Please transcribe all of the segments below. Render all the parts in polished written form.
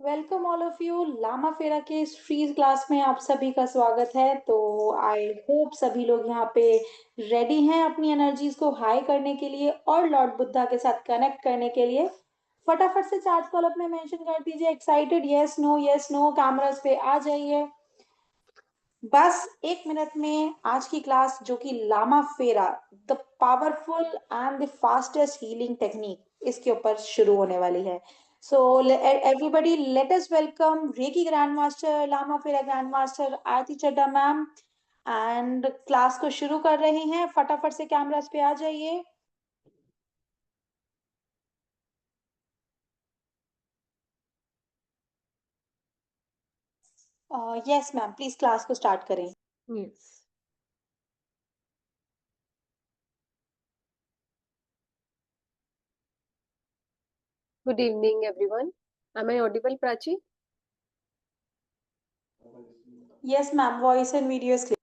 Welcome all of you Lama Fera के इस free class में आप सभी का स्वागत है। तो आई होप सभी लोग यहाँ पे रेडी हैं अपनी एनर्जीज को हाई करने के लिए और लॉर्ड बुद्धा के साथ कनेक्ट करने के लिए। फटाफट से चार्ट कॉलम में मेंशन कर दीजिए एक्साइटेड यस नो कैमरास पे आ जाइए। बस 1 मिनट में आज की क्लास जो कि Lama Fera the powerful and the fastest healing technique इसके ऊपर शुरू होने वाली है। So everybody let us welcome reiki grand master Lama Fera grand master Aarti Chadha ma'am and class को शुरू कर रहे हैं। फटाफट से कैमरास पे आ जाइए। यस मैम, प्लीज क्लास को स्टार्ट करें। Yes. Good evening, everyone. Am I audible, Prachi? Yes ma'am, voice and video is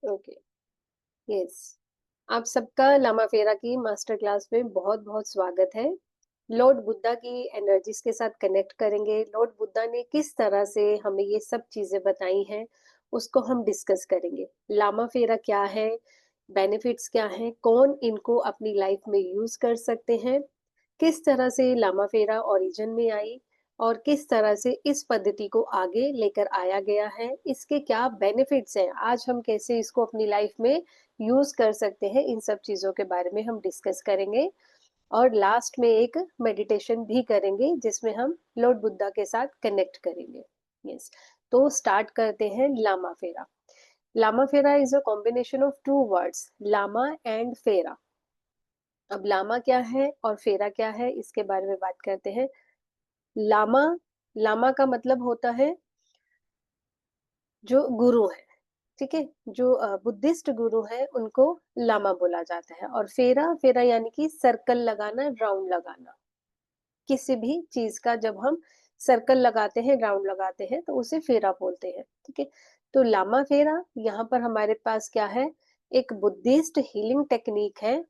Okay. Yes. आप सबका लामा फेरा की मास्टर क्लास में बहुत बहुत स्वागत है। लॉर्ड बुद्धा की एनर्जीज के साथ कनेक्ट करेंगे। लॉर्ड बुद्धा ने किस तरह से हमें ये सब चीजें बताई हैं, उसको हम डिस्कस करेंगे। लामा फेरा क्या है, बेनिफिट्स क्या हैं, कौन इनको अपनी लाइफ में यूज कर सकते हैं, किस तरह से लामा फेरा ओरिजिन में आई और किस तरह से इस पद्धति को आगे लेकर आया गया है, इसके क्या बेनिफिट्स हैं, आज हम कैसे इसको अपनी लाइफ में यूज कर सकते हैं, इन सब चीजों के बारे में हम डिस्कस करेंगे। और लास्ट में एक मेडिटेशन भी करेंगे जिसमें हम लॉर्ड बुद्धा के साथ कनेक्ट करेंगे। यस, तो स्टार्ट करते हैं Lama Fera. Lama Fera is a combination of two words, Lama and Fera. अब लामा क्या है और फेरा क्या है, इसके बारे में बात करते हैं। लामा, लामा का मतलब होता है जो गुरु है, ठीक है। जो बुद्धिस्ट गुरु है उनको लामा बोला जाता है। और फेरा, फेरा यानी कि सर्कल लगाना, राउंड लगाना। किसी भी चीज का जब हम सर्कल लगाते हैं, राउंड लगाते हैं, तो उसे फेरा बोलते हैं, ठीक है। तो लामा फेरा यहाँ पर हमारे पास क्या है, एक बुद्धिस्ट हीलिंग टेक्निक है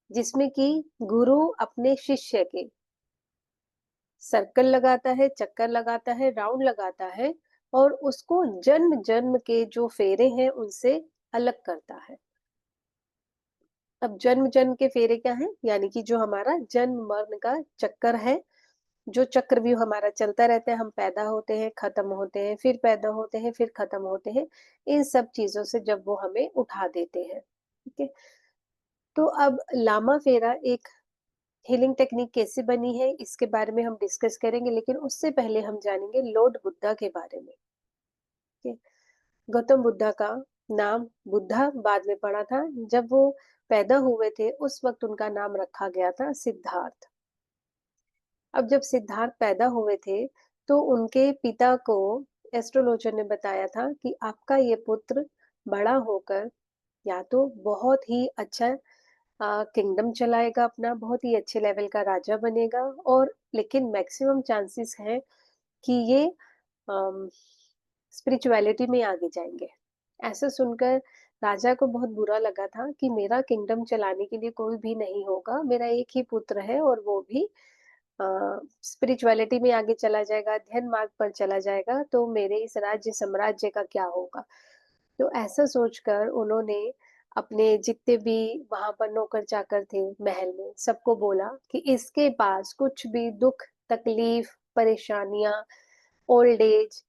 जिसमें कि गुरु अपने शिष्य के सर्कल लगाता है, चक्कर लगाता है, राउंड लगाता है और उसको जन्म जन्म के जो फेरे हैं उनसे अलग करता है। अब जन्म जन्म के फेरे क्या है, यानी कि जो हमारा जन्म मरण का चक्कर है, जो चक्रव्यूह हमारा चलता रहता है, हम पैदा होते हैं, खत्म होते हैं, फिर पैदा होते हैं, फिर खत्म होते हैं, इन सब चीजों से जब वो हमें उठा देते हैं, ठीक है। तो अब लामा फेरा एक हीलिंग टेक्निक कैसे बनी है इसके बारे में हम डिस्कस करेंगे, लेकिन उससे पहले हम जानेंगे लॉर्ड बुद्धा के बारे में। ठीक है। गौतम बुद्धा का नाम बुद्धा बाद में पड़ा था। जब वो पैदा हुए थे उस वक्त उनका नाम रखा गया था सिद्धार्थ। अब जब सिद्धार्थ पैदा हुए थे तो उनके पिता को एस्ट्रोलॉजर ने बताया था कि आपका ये पुत्र बड़ा होकर या तो बहुत ही अच्छा किंगडम चलाएगा अपना, बहुत ही अच्छे लेवल का राजा बनेगा, और लेकिन मैक्सिमम चांसेस है कि ये स्पिरिचुअलिटी में आगे जाएंगे। ऐसा सुनकर राजा को बहुत बुरा लगा था कि मेरा किंगडम चलाने के लिए कोई भी नहीं होगा, मेरा एक ही पुत्र है और वो भी स्पिरिचुअलिटी में आगे चला जाएगा, ध्यान मार्ग पर चला जाएगा, तो मेरे इस राज्य साम्राज्य का क्या होगा। तो ऐसा सोचकर उन्होंने अपने जितने भी वहां पर नौकर चाकर थे महल में, सबको बोला कि इसके पास कुछ भी दुख तकलीफ परेशानियां, ओल्ड एज,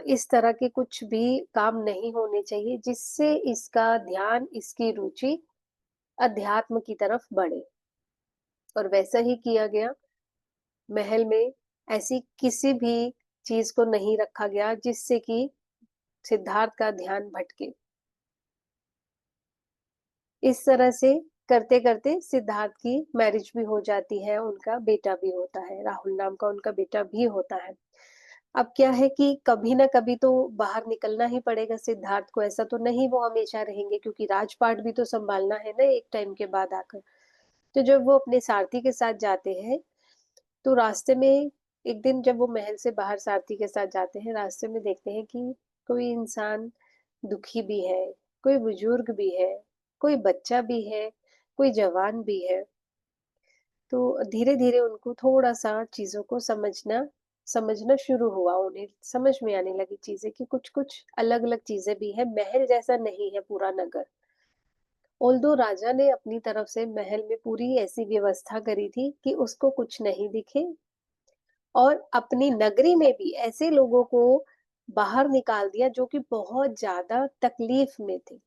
इस तरह के कुछ भी काम नहीं होने चाहिए जिससे इसका ध्यान, इसकी रुचि अध्यात्म की तरफ बढ़े। और वैसा ही किया गया। महल में ऐसी किसी भी चीज को नहीं रखा गया जिससे कि सिद्धार्थ का ध्यान भटके। इस तरह से करते करते सिद्धार्थ की मैरिज भी हो जाती है, उनका बेटा भी होता है, राहुल नाम का उनका बेटा भी होता है। अब क्या है कि कभी ना कभी तो बाहर निकलना ही पड़ेगा सिद्धार्थ को, ऐसा तो नहीं वो हमेशा रहेंगे, क्योंकि राजपाट भी तो संभालना है ना एक टाइम के बाद आकर। तो जब वो अपने सारथी के साथ जाते हैं तो रास्ते में एक दिन जब वो महल से बाहर सारथी के साथ जाते हैं, रास्ते में देखते हैं कि कोई इंसान दुखी भी है, कोई बुजुर्ग भी है, कोई बच्चा भी है, कोई जवान भी है। तो धीरे धीरे उनको थोड़ा सा चीजों को समझना समझना शुरू हुआ, उन्हें समझ में आने लगी चीज़ें कि कुछ-कुछ अलग-अलग चीज़ें भी हैं, महल जैसा नहीं है पूरा नगर। ऑल्दो राजा ने अपनी तरफ से महल में पूरी ऐसी व्यवस्था करी थी कि उसको कुछ नहीं दिखे और अपनी नगरी में भी ऐसे लोगों को बाहर निकाल दिया जो कि बहुत ज़्यादा तकलीफ में थे,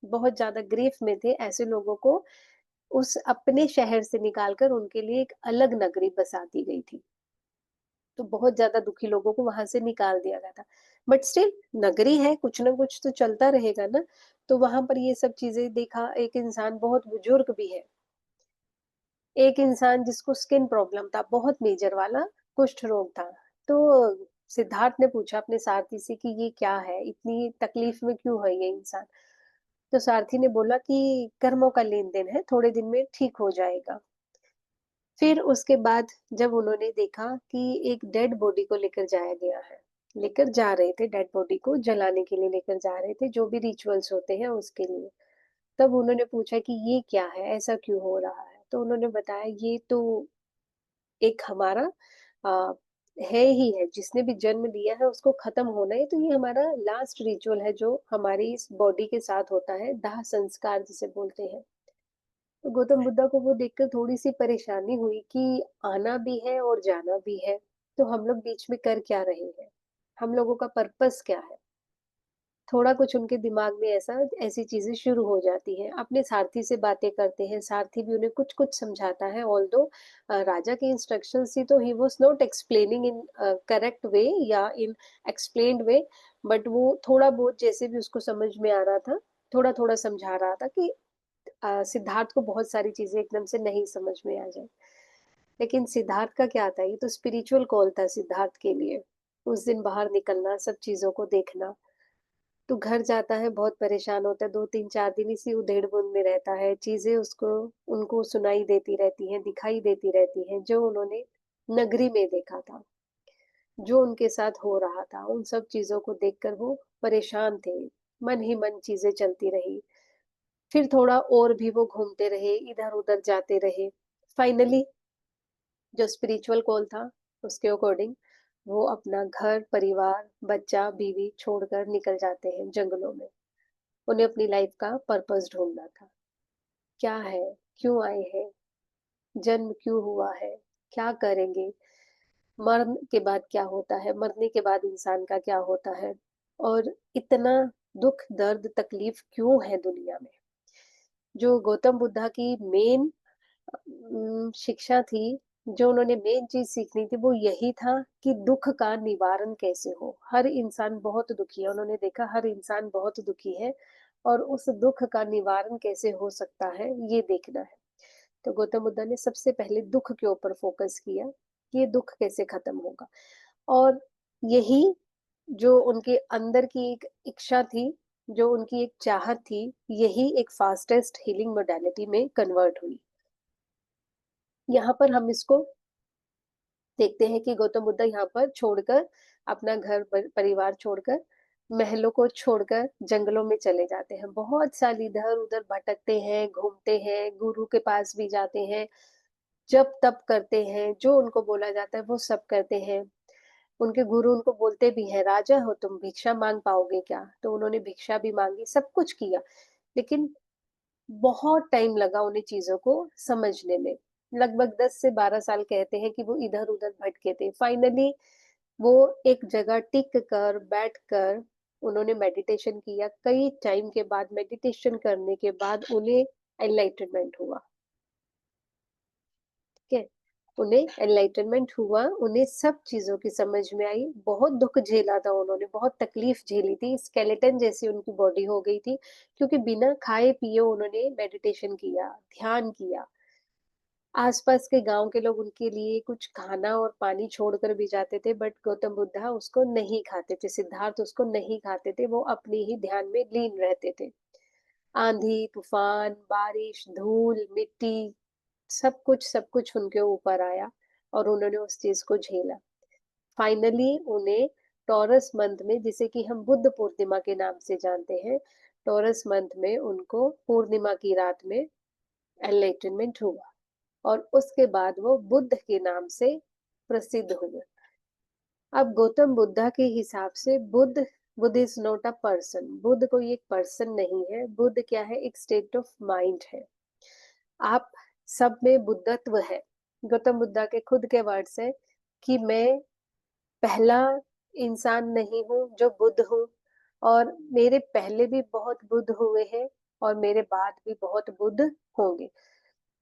बहुत ज़्यादा ग्रीफ में थे, ऐसे लोगों को उस अपने शहर से निकाल कर उनके लिए एक अलग नगरी बसा दी गई थी। तो बहुत ज़्यादा दुखी लोगों को वहाँ से निकाल दिया गया था। बट स्टिल नगरी है, कुछ ना कुछ तो चलता रहेगा ना, तो वहाँ पर ये सब चीज़ें देखा, एक इंसान बहुत बुजुर्ग भी है, एक इंसान जिसको स्किन प्रॉब्लम था, बहुत मेजर वाला कुष्ठ रोग था। तो सिद्धार्थ ने पूछा अपने सारथी से कि ये क्या है? इतनी तकलीफ में क्यों है ये इंसान? तो सारथी ने बोला कि कर्मों का लेन-देन है, थोड़े दिन में ठीक हो जाएगा। फिर उसके बाद जब उन्होंने देखा कि एक डेड बॉडी को लेकर जाया गया है, लेकर जा रहे थे डेड बॉडी को जलाने के लिए लेकर जा रहे थे, जो भी रिचुअल्स होते हैं उसके लिए। तब उन्होंने पूछा कि ये क्या है? ऐसा क्यों हो रहा है? तो उन्होंने बताया ये तो एक हमारा अ, है ही है, जिसने भी जन्म लिया है उसको खत्म होना है, तो ये हमारा लास्ट रिचुअल है जो हमारी इस बॉडी के साथ होता है, दाह संस्कार जिसे बोलते हैं। तो गौतम बुद्धा को वो देखकर थोड़ी-सी परेशानी हुई कि आना भी है और जाना भी है, तो हम लोग बीच में कर क्या रहे हैं? हम लोगों का पर्पस क्या है? थोड़ा कुछ उनके दिमाग में ऐसी चीज़ें शुरू हो जाती हैं। अपने सारथी से बातें करते हैं, सारथी भी उन्हें कुछ-कुछ समझाता है ऑल्दो राजा के इंस्ट्रक्शंस थी तो he was not explaining in correct way या इन एक्सप्लेन्ड वे, बट वो थोड़ा बहुत जैसे भी उसको समझ में आ रहा था, थोड़ा-थोड़ा समझा रहा था कि सिद्धार्थ को बहुत सारी चीज़ें एकदम से नहीं समझ में आ जाए। लेकिन सिद्धार्थ का क्या था, ये तो स्पिरिचुअल कॉल था सिद्धार्थ के लिए। उस दिन बाहर निकलना, सब चीज़ों को देखना। तो घर जाता है, बहुत परेशान होता है, 2-3-4 दिन इसी उधेड़-बुन में रहता है। चीज़ें उसको उनको सुनाई देती रहती हैं, दिखाई देती रहती हैं, जो उन्होंने नगरी में देखा था, जो उनके साथ हो रहा था। उन सब चीज़ों को देखकर वो परेशान थे। मन ही मन चीज़ें चलती रही। फिर थोड़ा और भी वो घूमते रहे, इधर-उधर जाते रहे। फाइनली जो स्पिरिचुअल कॉल था, उसके अकॉर्डिंग वो अपना घर, परिवार, बच्चा, बीवी छोड़कर निकल जाते हैं जंगलों में। उन्हें अपनी लाइफ का पर्पस ढूँढना था। क्या है? क्यों आए हैं? जन्म क्यों हुआ है? क्या करेंगे? मरण के बाद क्या होता है? मरने के बाद इंसान का क्या होता है? और इतना दुःख, दर्द, तकलीफ क्यों है दुनिया में? जो गौतम बुद्धा की मेन शिक्षा थी, जो उन्होंने मेन चीज़ सीखनी थी वो यही था कि दुःख का निवारण कैसे हो। हर इंसान बहुत दुखी है, उन्होंने देखा हर इंसान बहुत दुखी है और उस दुःख का निवारण कैसे हो सकता है, ये देखना है। तो गौतम बुद्ध ने सबसे पहले दुःख के ऊपर फ़ोकस किया, कि ये दुःख कैसे खत्म होगा। और यही जो उनके अंदर की एक इच्छा थी, जो उनकी एक चाहत थी, यही एक फ़ास्टेस्ट हीलिंग मोडालिटी में कन्वर्ट हुई। यहाँ पर हम इसको देखते हैं कि गौतम बुद्ध यहाँ पर छोड़कर अपना घर परिवार छोड़कर महलों को छोड़कर जंगलों में चले जाते हैं। बहुत साल इधर-उधर भटकते हैं, घूमते हैं, गुरु के पास भी जाते हैं, जप-तप करते हैं, जो उनको बोला जाता है वो सब करते हैं। उनके गुरु उनको बोलते भी हैं, "राजा हो तुम, भिक्षा माँग पाओगे क्या?" तो उन्होंने भिक्षा भी माँगी, सब कुछ किया। लेकिन बहुत टाइम लगा उन्हें चीज़ों को समझने में। लगभग 10 से 12 साल कहते हैं कि वो इधर-उधर भटके थे। फाइनली वो एक जगह टिक कर, बैठकर उन्होंने मेडिटेशन किया। कई टाइम के बाद मेडिटेशन करने के बाद उन्हें एनलाइटनमेंट हुआ, ठीक है? उन्हें एनलाइटनमेंट हुआ, उन्हें सब चीज़ों की समझ में आई। बहुत दुःख झेला था उन्होंने, बहुत तकलीफ झेली थी। स्केलेटन जैसी उनकी बॉडी हो गई थी, क्योंकि बिना खाए-पिए उन्होंने मेडिटेशन किया, ध्यान किया। आस-पास के गाँव के लोग उनके लिए कुछ खाना और पानी छोड़कर भी जाते थे, बट गौतम बुद्धा उसको नहीं खाते थे, सिद्धार्थ उसको नहीं खाते थे, वो अपने ही ध्यान में लीन रहते थे। आंधी, तूफान, बारिश, धूल, मिट्टी, सब कुछ उनके ऊपर आया और उन्होंने उस चीज़ को झेला। फाइनली उन्हें टॉरस मंथ में, जिसे कि हम बुद्ध पूर्णिमा के नाम से जानते हैं, टॉरस मंथ में उनको पूर्णिमा की रात में एनलाइटनमेंट हुआ और उसके बाद वो बुद्ध के नाम से प्रसिद्ध हुए। अब गौतम बुद्धा के हिसाब से Buddha is not a person, Buddha कोई एक पर्सन नहीं है, बुद्ध क्या है, एक स्टेट ऑफ माइंड है। आप सब में बुद्धत्व है। गौतम बुद्धा के खुद के वर्ड्स है कि मैं पहला इंसान नहीं हूँ जो बुद्ध हूँ, और मेरे पहले भी बहुत बुद्ध हुए हैं और मेरे बाद भी बहुत बुद्ध होंगे।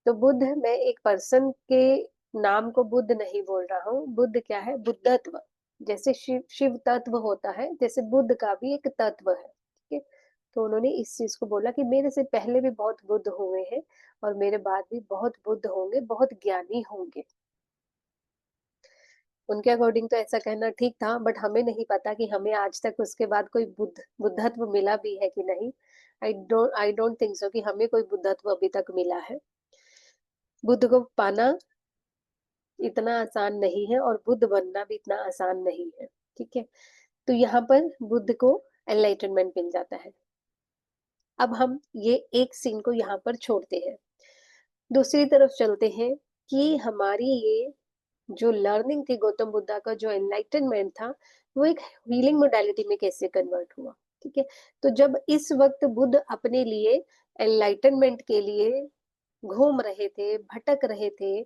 तो बुद्ध, मैं एक पर्सन के नाम को बुद्ध नहीं बोल रहा हूँ, बुद्ध क्या है, बुद्धत्व। जैसे शिव शिव तत्व होता है, जैसे बुद्ध का भी एक तत्व है, ठीक है। तो उन्होंने इस चीज को बोला कि मेरे से पहले भी बहुत बुद्ध हुए हैं और मेरे बाद भी बहुत बुद्ध होंगे, बहुत ज्ञानी होंगे। उनके अकॉर्डिंग तो ऐसा कहना ठीक था, बट हमें नहीं पता कि हमें आज तक उसके बाद कोई बुद्धत्व मिला भी है कि नहीं। आई डोंट थिंक सो कि हमें कोई बुद्धत्व अभी तक मिला है। बुद्ध को पाना इतना आसान नहीं है और बुद्ध बनना भी इतना आसान नहीं है, ठीक है। तो यहाँ पर बुद्ध को एनलाइटनमेंट मिल जाता है। अब हम ये एक सीन को यहाँ पर छोड़ते हैं, दूसरी तरफ चलते हैं कि हमारी ये जो लर्निंग थी गौतम बुद्धा का, जो एनलाइटनमेंट था, वो एक हीलिंग मोडालिटी में कैसे कन्वर्ट हुआ, ठीक है। तो जब इस वक्त बुद्ध अपने लिए एनलाइटनमेंट के लिए घूम रहे थे, भटक रहे थे,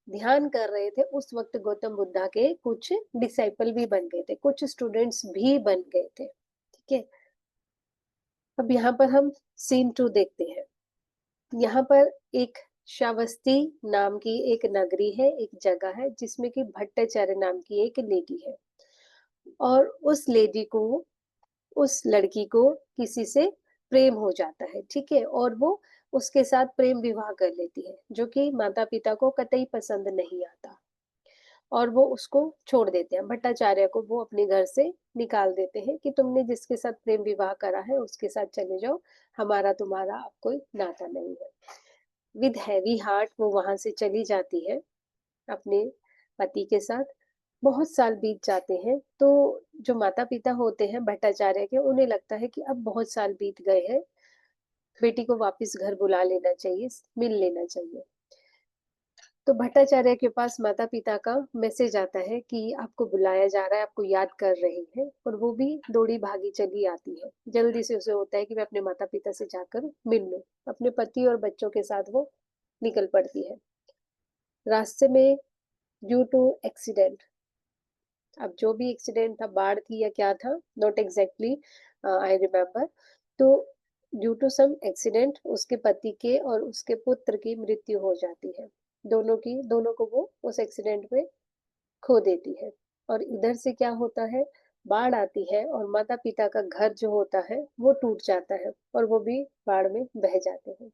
ध्यान कर रहे थे, उस वक्त गौतम बुद्धा के कुछ डिसाइपल भी बन गए थे, कुछ स्टूडेंट्स भी बन गए थे, ठीक है। अब यहाँ पर हम सीन 2 देखते हैं। यहाँ पर एक श्रावस्ती नाम की एक नगरी है, एक जगह है जिसमें कि भट्टाचार्य नाम की एक लेडी है, और उस लेडी को, उस लड़की को किसी से प्रेम हो जाता है, ठीक है, और वो उसके साथ प्रेम विवाह कर लेती है, जो कि माता पिता को कतई पसंद नहीं आता, और वो उसको छोड़ देते हैं, भट्टाचार्य को वो अपने घर से निकाल देते हैं कि तुमने जिसके साथ प्रेम विवाह करा है उसके साथ चले जाओ, हमारा तुम्हारा अब कोई नाता नहीं है। विद हैवी हार्ट वो वहां से चली जाती है अपने पति के साथ। बहुत साल बीत जाते हैं, तो जो माता पिता होते हैं भट्टाचार्य के, उन्हें लगता है कि अब बहुत साल बीत गए हैं, बेटी को वापस घर बुला लेना चाहिए, मिल लेना चाहिए। तो भट्टाचार्य के पास माता पिता का मैसेज आता है कि आपको बुलाया जा रहा है, आपको याद कर रहे हैं, और वो भी दौड़ी भागी चली आती है। जल्दी से उसे होता है कि मैं अपने माता पिता से जाकर मिल लूं। अपने पति और बच्चों के साथ वो निकल पड़ती है। रास्ते में ड्यू टू एक्सीडेंट, अब जो भी एक्सीडेंट था, बाढ़ थी या क्या था, नॉट एग्जैक्टली आई रिमेम्बर, तो ड्यू टू सम एक्सीडेंट उसके पति के और उसके पुत्र की मृत्यु हो जाती है। दोनों को वो उस एक्सीडेंट में खो देती है। और इधर से क्या होता है, बाढ़ आती है और माता पिता का घर जो होता है वो टूट जाता है और वो भी बाढ़ में बह जाते हैं।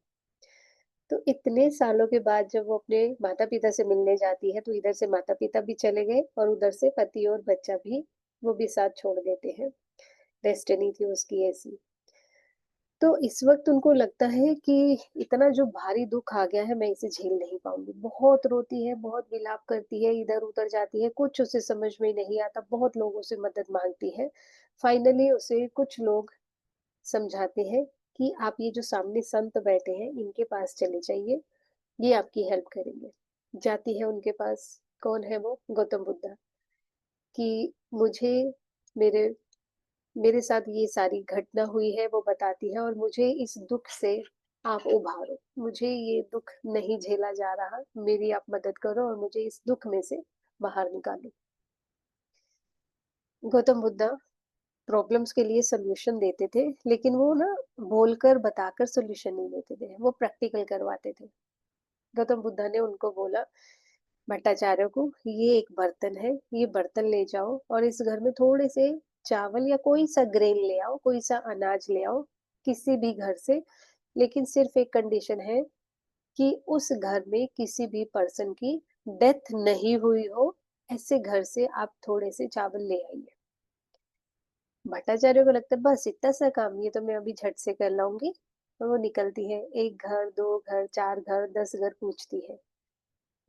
तो इतने सालों के बाद जब वो अपने माता पिता से मिलने जाती है, तो इधर से माता पिता भी चले गए और उधर से पति और बच्चा भी, वो भी साथ छोड़ देते हैं। डेस्टिनी थी उसकी ऐसी। तो इस वक्त उनको लगता है कि इतना जो भारी दुख आ गया है, मैं इसे झेल नहीं पाऊंगी। बहुत रोती है, बहुत विलाप करती है, इधर उधर जाती है, कुछ उसे समझ में नहीं आता, बहुत लोगों से मदद मांगती है। फाइनली उसे कुछ लोग समझाते हैं कि आप ये जो सामने संत बैठे हैं इनके पास चले जाइए, ये आपकी हेल्प करेंगे। जाती है उनके पास। कौन है वो, गौतम बुद्धा, कि मुझे मेरे मेरे साथ ये सारी घटना हुई है वो बताती है, और मुझे इस दुख से आप उभारो, मुझे ये दुख नहीं झेला जा रहा, मेरी आप मदद करो और मुझे इस दुख में से बाहर निकालो। गौतम बुद्धा प्रॉब्लम्स के लिए सॉल्यूशन देते थे, लेकिन वो ना बोलकर बताकर सॉल्यूशन नहीं देते थे, वो प्रैक्टिकल करवाते थे। गौतम बुद्धा ने उनको बोला, भट्टाचार्य को, ये एक बर्तन है, ये बर्तन ले जाओ और इस घर में थोड़े से चावल या कोई सा ग्रेन ले आओ, कोई सा अनाज ले आओ, किसी भी घर से। लेकिन सिर्फ एक कंडीशन है कि उस घर में किसी भी पर्सन की डेथ नहीं हुई हो, ऐसे घर से आप थोड़े से चावल ले आइए। भट्टाचार्य को लगता है बस इतना सा काम, ये तो मैं अभी झट से कर लाऊंगी। तो वो निकलती है, एक घर, दो घर, चार घर, 10 घर पूछती है,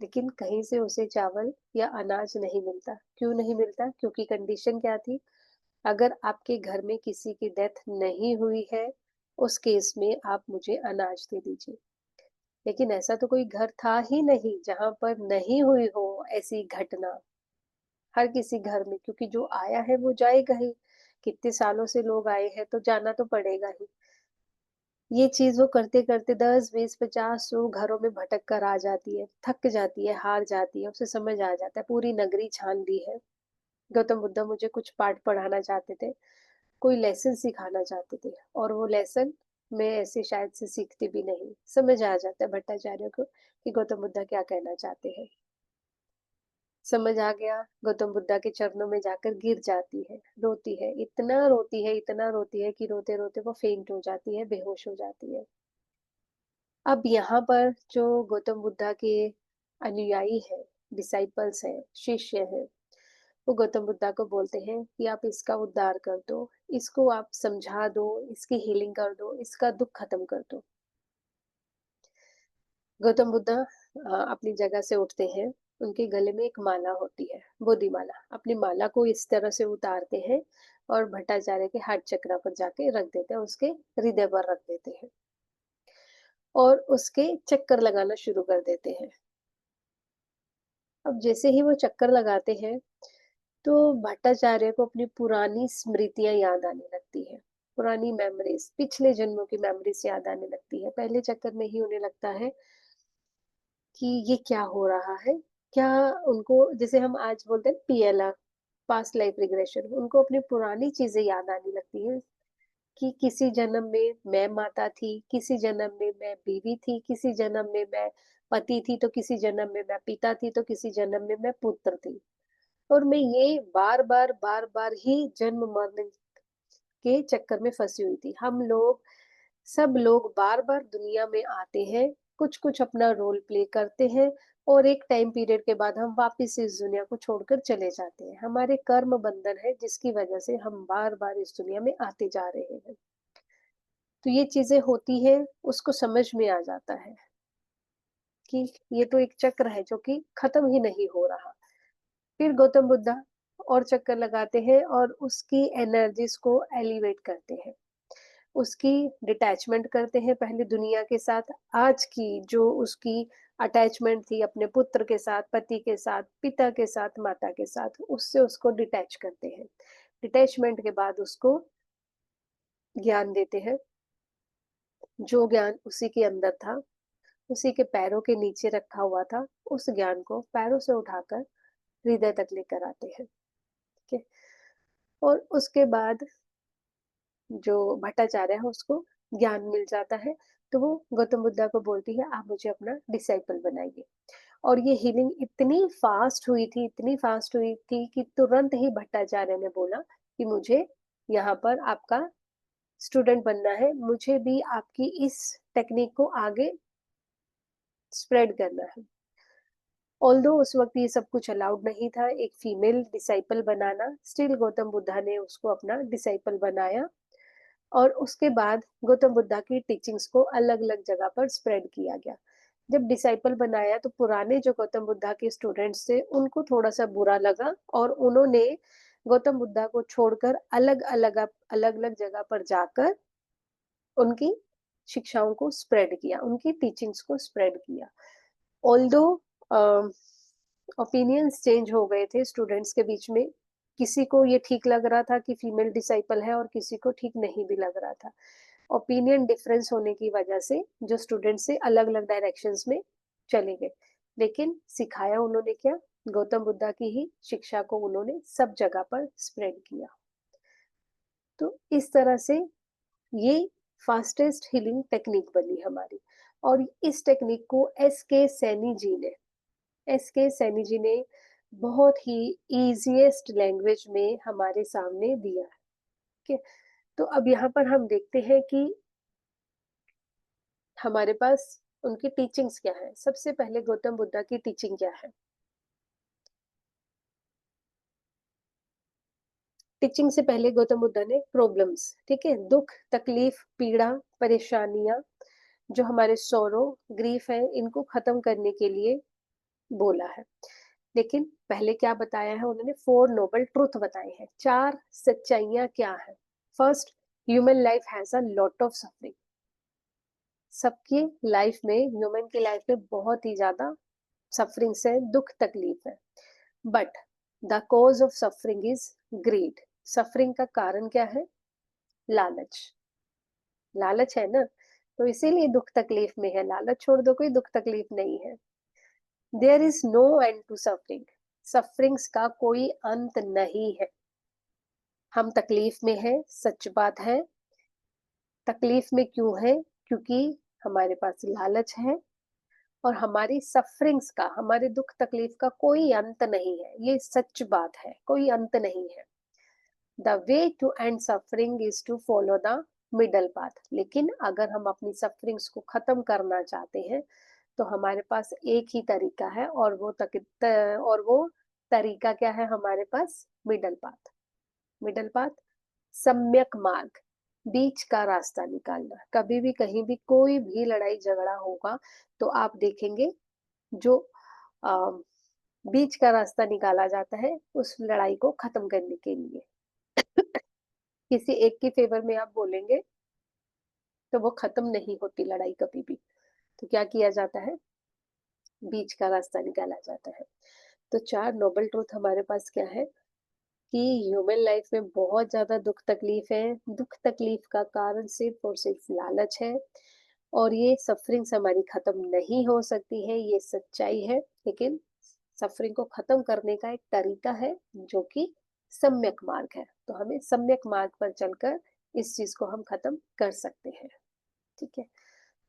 लेकिन कहीं से उसे चावल या अनाज नहीं मिलता। क्यों नहीं मिलता? क्योंकि कंडीशन क्या थी, अगर आपके घर में किसी की डेथ नहीं हुई है, उस केस में आप मुझे अनाज दे दीजिए। लेकिन ऐसा तो कोई घर था ही नहीं जहां पर नहीं हुई हो ऐसी घटना। हर किसी घर में, क्योंकि जो आया है वो जाएगा ही। कितने सालों से लोग आए हैं तो जाना तो पड़ेगा ही। ये चीज़ वो करते-करते 10, 20, 50, 100 घरों में भटक कर आ जाती है, थक जाती है, हार जाती है, उसे समझ आ जाता है पूरी नगरी छान ली है। गौतम बुद्ध मुझे कुछ पाठ पढ़ाना चाहते थे, कोई लेसन सिखाना चाहते थे, और वो लेसन मैं ऐसे शायद से सीखती भी नहीं। समझ आ जाता है भट्टाचार्य को कि गौतम बुद्ध क्या कहना चाहते हैं। समझ आ गया, गौतम बुद्धा के चरणों में जाकर गिर जाती है, रोती है, इतना रोती है कि रोते-रोते वो फेंट हो जाती है, बेहोश हो जाती है। अब यहाँ पर जो गौतम बुद्धा के अनुयायी हैं, डिसाइपल्स हैं, शिष्य हैं, वो गौतम बुद्धा को बोलते हैं कि आप इसका उद्धार कर दो, इसको आप समझा दो, इसकी हीलिंग कर दो, इसका दुःख खत्म कर दो। गौतम बुद्ध अपनी जगह से उठते हैं, उनके गले में एक माला होती है, बोधि माला। अपनी माला को इस तरह से उतारते हैं और भट्टाचार्य के हाथ चक्र पर जाके रख देते हैं, उसके हृदय पर रख देते हैं और उसके चक्कर लगाना शुरू कर देते हैं। अब जैसे ही वो चक्कर लगाते हैं, तो भट्टाचार्य को अपनी पुरानी स्मृतियाँ याद आने लगती है। पुरानी मेमोरीज़, पिछले जन्मों की मेमोरीज़ याद आने लगती है। पहले चक्कर में ही उन्हें लगता है कि ये क्या हो रहा है? क्या उनको, जैसे हम आज बोलते हैं पीएलआर, पास्ट लाइफ रिग्रेशन, उनको अपनी पुरानी चीज़ें याद आने लगती हैं कि किसी जन्म में मैं माता थी, किसी जन्म में मैं बीवी थी, किसी जन्म में मैं पति थी, तो किसी जन्म में मैं पिता थी, तो किसी जन्म में मैं पुत्र थी। और मैं ये बार-बार, बार-बार ही जन्म-मरण के चक्कर में फँसी हुई थी। हम लोग, सब लोग बार-बार दुनिया में आते हैं, कुछ-कुछ अपना रोल प्ले करते हैं और एक टाइम पीरियड के बाद हम वापस इस दुनिया को छोड़कर चले जाते हैं। हमारे कर्म बंधन है जिसकी वजह से हम बार-बार इस दुनिया में आते जा रहे हैं। तो ये चीज़ें होती हैं, उसको समझ में आ जाता है कि ये तो एक चक्र है जो कि खत्म ही नहीं हो रहा। फिर गौतम बुद्धा और चक्कर लगाते हैं और उसकी एनर्जीज़ को एलिवेट करते हैं। उसकी डिटैचमेंट करते हैं पहले दुनिया के साथ। आज की जो उसकी अटैचमेंट थी अपने पुत्र के साथ, पति के साथ, पिता के साथ, माता के साथ, उससे उसको डिटैच करते हैं। डिटैचमेंट के बाद उसको ज्ञान देते हैं, जो ज्ञान उसी के अंदर था, उसी के पैरों के नीचे रखा हुआ था, उस ज्ञान को पैरों से उठाकर हृदय तक लेकर आते हैं, ठीक है? और उसके बाद जो भट्टाचार्य है उसको ज्ञान मिल जाता है, तो वो गौतम बुद्धा को बोलती है आप मुझे अपना डिसाइपल बनाइए। और ये हीलिंग इतनी फास्ट हुई थी कि तुरंत ही भट्टाचार्य ने बोला कि मुझे यहाँ पर आपका स्टूडेंट बनना है, मुझे भी आपकी इस टेक्निक को आगे स्प्रेड करना है। ऑल्दो उस वक़्त ये सब कुछ अलाउड नहीं था, एक फीमेल डिसाइपल बनाना, स्टिल गौतम बुद्धा ने उसको अपना डिसाइपल बनाया और उसके बाद गौतम बुद्धा की टीचिंग्स को अलग-अलग जगह पर स्प्रेड किया गया। जब डिसाइपल बनाया तो पुराने जो गौतम बुद्धा के स्टूडेंट्स थे, उनको थोड़ा-सा बुरा लगा और उन्होंने गौतम बुद्धा को छोड़कर अलग-अलग जगह पर जाकर उनकी शिक्षाओं को स्प्रेड किया, उनकी टीचिंग्स को स्प्रेड किया। ऑल्दो अ, ओपिनियंस चेंज हो गए थे स्टूडेंट्स के बीच में। किसी को ये ठीक लग रहा था कि फीमेल डिसाइपल है और किसी को ठीक नहीं भी लग रहा था। ओपिनियन डिफरेंस होने की वजह से जो स्टूडेंट्स से अलग-अलग डायरेक्शंस में चले गए। लेकिन सिखाया उन्होंने क्या? गौतम बुद्धा की ही शिक्षा को उन्होंने सब जगह पर स्प्रेड किया। तो इस तरह से ये फास्टेस्ट हीलिंग टेक्निक बनी हमारी। और इस टेक्निक को एस के सैनी जी ने बहुत ही ईज़ीएस्ट लैंग्वेज में हमारे सामने दिया है, ठीक है? तो अब यहाँ पर हम देखते हैं कि हमारे पास उनकी टीचिंग्स क्या है। सबसे पहले गौतम बुद्धा की टीचिंग क्या है? टीचिंग से पहले गौतम बुद्धा ने प्रॉब्लम्स, ठीक है? दुःख, तकलीफ, पीड़ा, परेशानियाँ, जो हमारे सॉरो, ग्रीफ है, इनको खत्म करने के लिए बोला है। लेकिन पहले क्या बताया है उन्होंने? 4 नोबल ट्रुथ बताए हैं। 4 सच्चाइयाँ क्या हैं? First, human life has a lot of suffering. सबकी लाइफ में, ह्यूमन की लाइफ में बहुत ही ज़्यादा सफरिंग्स है, दुःख तकलीफ है। But the cause of suffering is greed. Suffering का कारण क्या है? लालच। लालच है ना, तो इसीलिए दुख तकलीफ में है। लालच छोड़ दो, कोई दुख तकलीफ नहीं है। There is no end to suffering. Sufferings का कोई अंत नहीं है। हम तकलीफ में हैं, सच बात है। तकलीफ में क्यों है? क्योंकि हमारे पास लालच है। और हमारी सफरिंग्स का, हमारे दुख तकलीफ का कोई अंत नहीं है, ये सच बात है, कोई अंत नहीं है। The way to end suffering is to follow the middle path. लेकिन अगर हम अपनी सफरिंग्स को खत्म करना चाहते हैं तो हमारे पास एक ही तरीका है, और वो तरीका क्या है हमारे पास? Middle path. मिडल पाथ, सम्यक मार्ग, बीच का रास्ता निकालना। कभी भी कहीं भी कोई भी लड़ाई झगड़ा होगा तो आप देखेंगे, जो अ, बीच का रास्ता निकाला जाता है उस लड़ाई को खत्म करने के लिए। किसी एक के फेवर में आप बोलेंगे तो वो खत्म नहीं होती लड़ाई कभी भी। तो क्या किया जाता है? बीच का रास्ता निकाला जाता है। तो 4 नोबल ट्रूथ हमारे पास क्या है कि ह्यूमन लाइफ में बहुत ज्यादा दुख तकलीफ है। दुख तकलीफ का कारण सिर्फ और सिर्फ लालच है, और ये सफरिंग्स हमारी खत्म नहीं हो सकती है, ये सच्चाई है। लेकिन सफरिंग को खत्म करने का एक तरीका है जो कि सम्यक मार्ग है। तो हमें सम्यक मार्ग पर चलकर इस चीज को हम खत्म कर सकते हैं। ठीक है।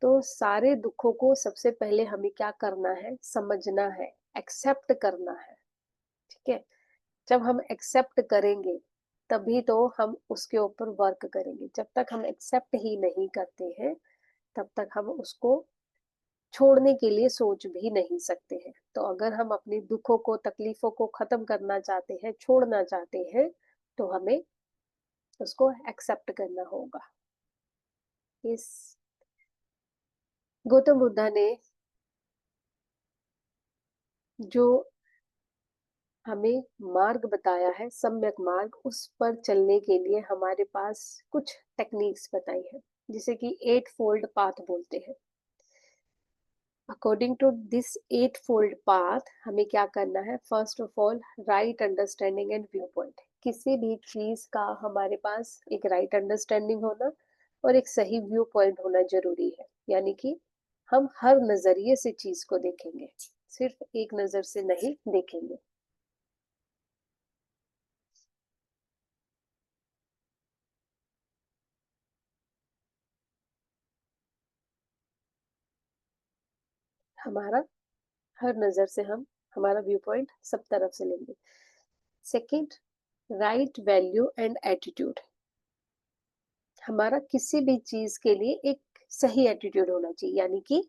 तो सारे दुखों को सबसे पहले हमें क्या करना है? समझना है, एक्सेप्ट करना है। ठीक है। जब हम एक्सेप्ट करेंगे तभी तो हम उसके ऊपर वर्क करेंगे। जब तक हम एक्सेप्ट ही नहीं करते हैं तब तक हम उसको छोड़ने के लिए सोच भी नहीं सकते हैं। तो अगर हम अपने दुखों को, तकलीफों को खत्म करना चाहते हैं, छोड़ना चाहते हैं, तो हमें उसको एक्सेप्ट करना होगा। इस गौतम बुद्धा ने जो हमें मार्ग बताया है, सम्यक मार्ग, उस पर चलने के लिए हमारे पास कुछ टेक्निक्स बताई है, जिसे कि 8 फोल्ड पाथ बोलते हैं। According to this 8 fold path हमें क्या करना है? First of all, right understanding and viewpoint. किसी भी चीज का हमारे पास एक राइट अंडरस्टैंडिंग होना और एक सही व्यू पॉइंट होना जरूरी है। यानी कि हम हर नजरिए से चीज को देखेंगे, सिर्फ एक नजर से नहीं देखेंगे। हमारा हर नजर से हम हमारा व्यू पॉइंट सब तरफ से लेंगे। Second, right value and attitude. हमारा किसी भी चीज के लिए एक सही एटीट्यूड होना चाहिए। यानी कि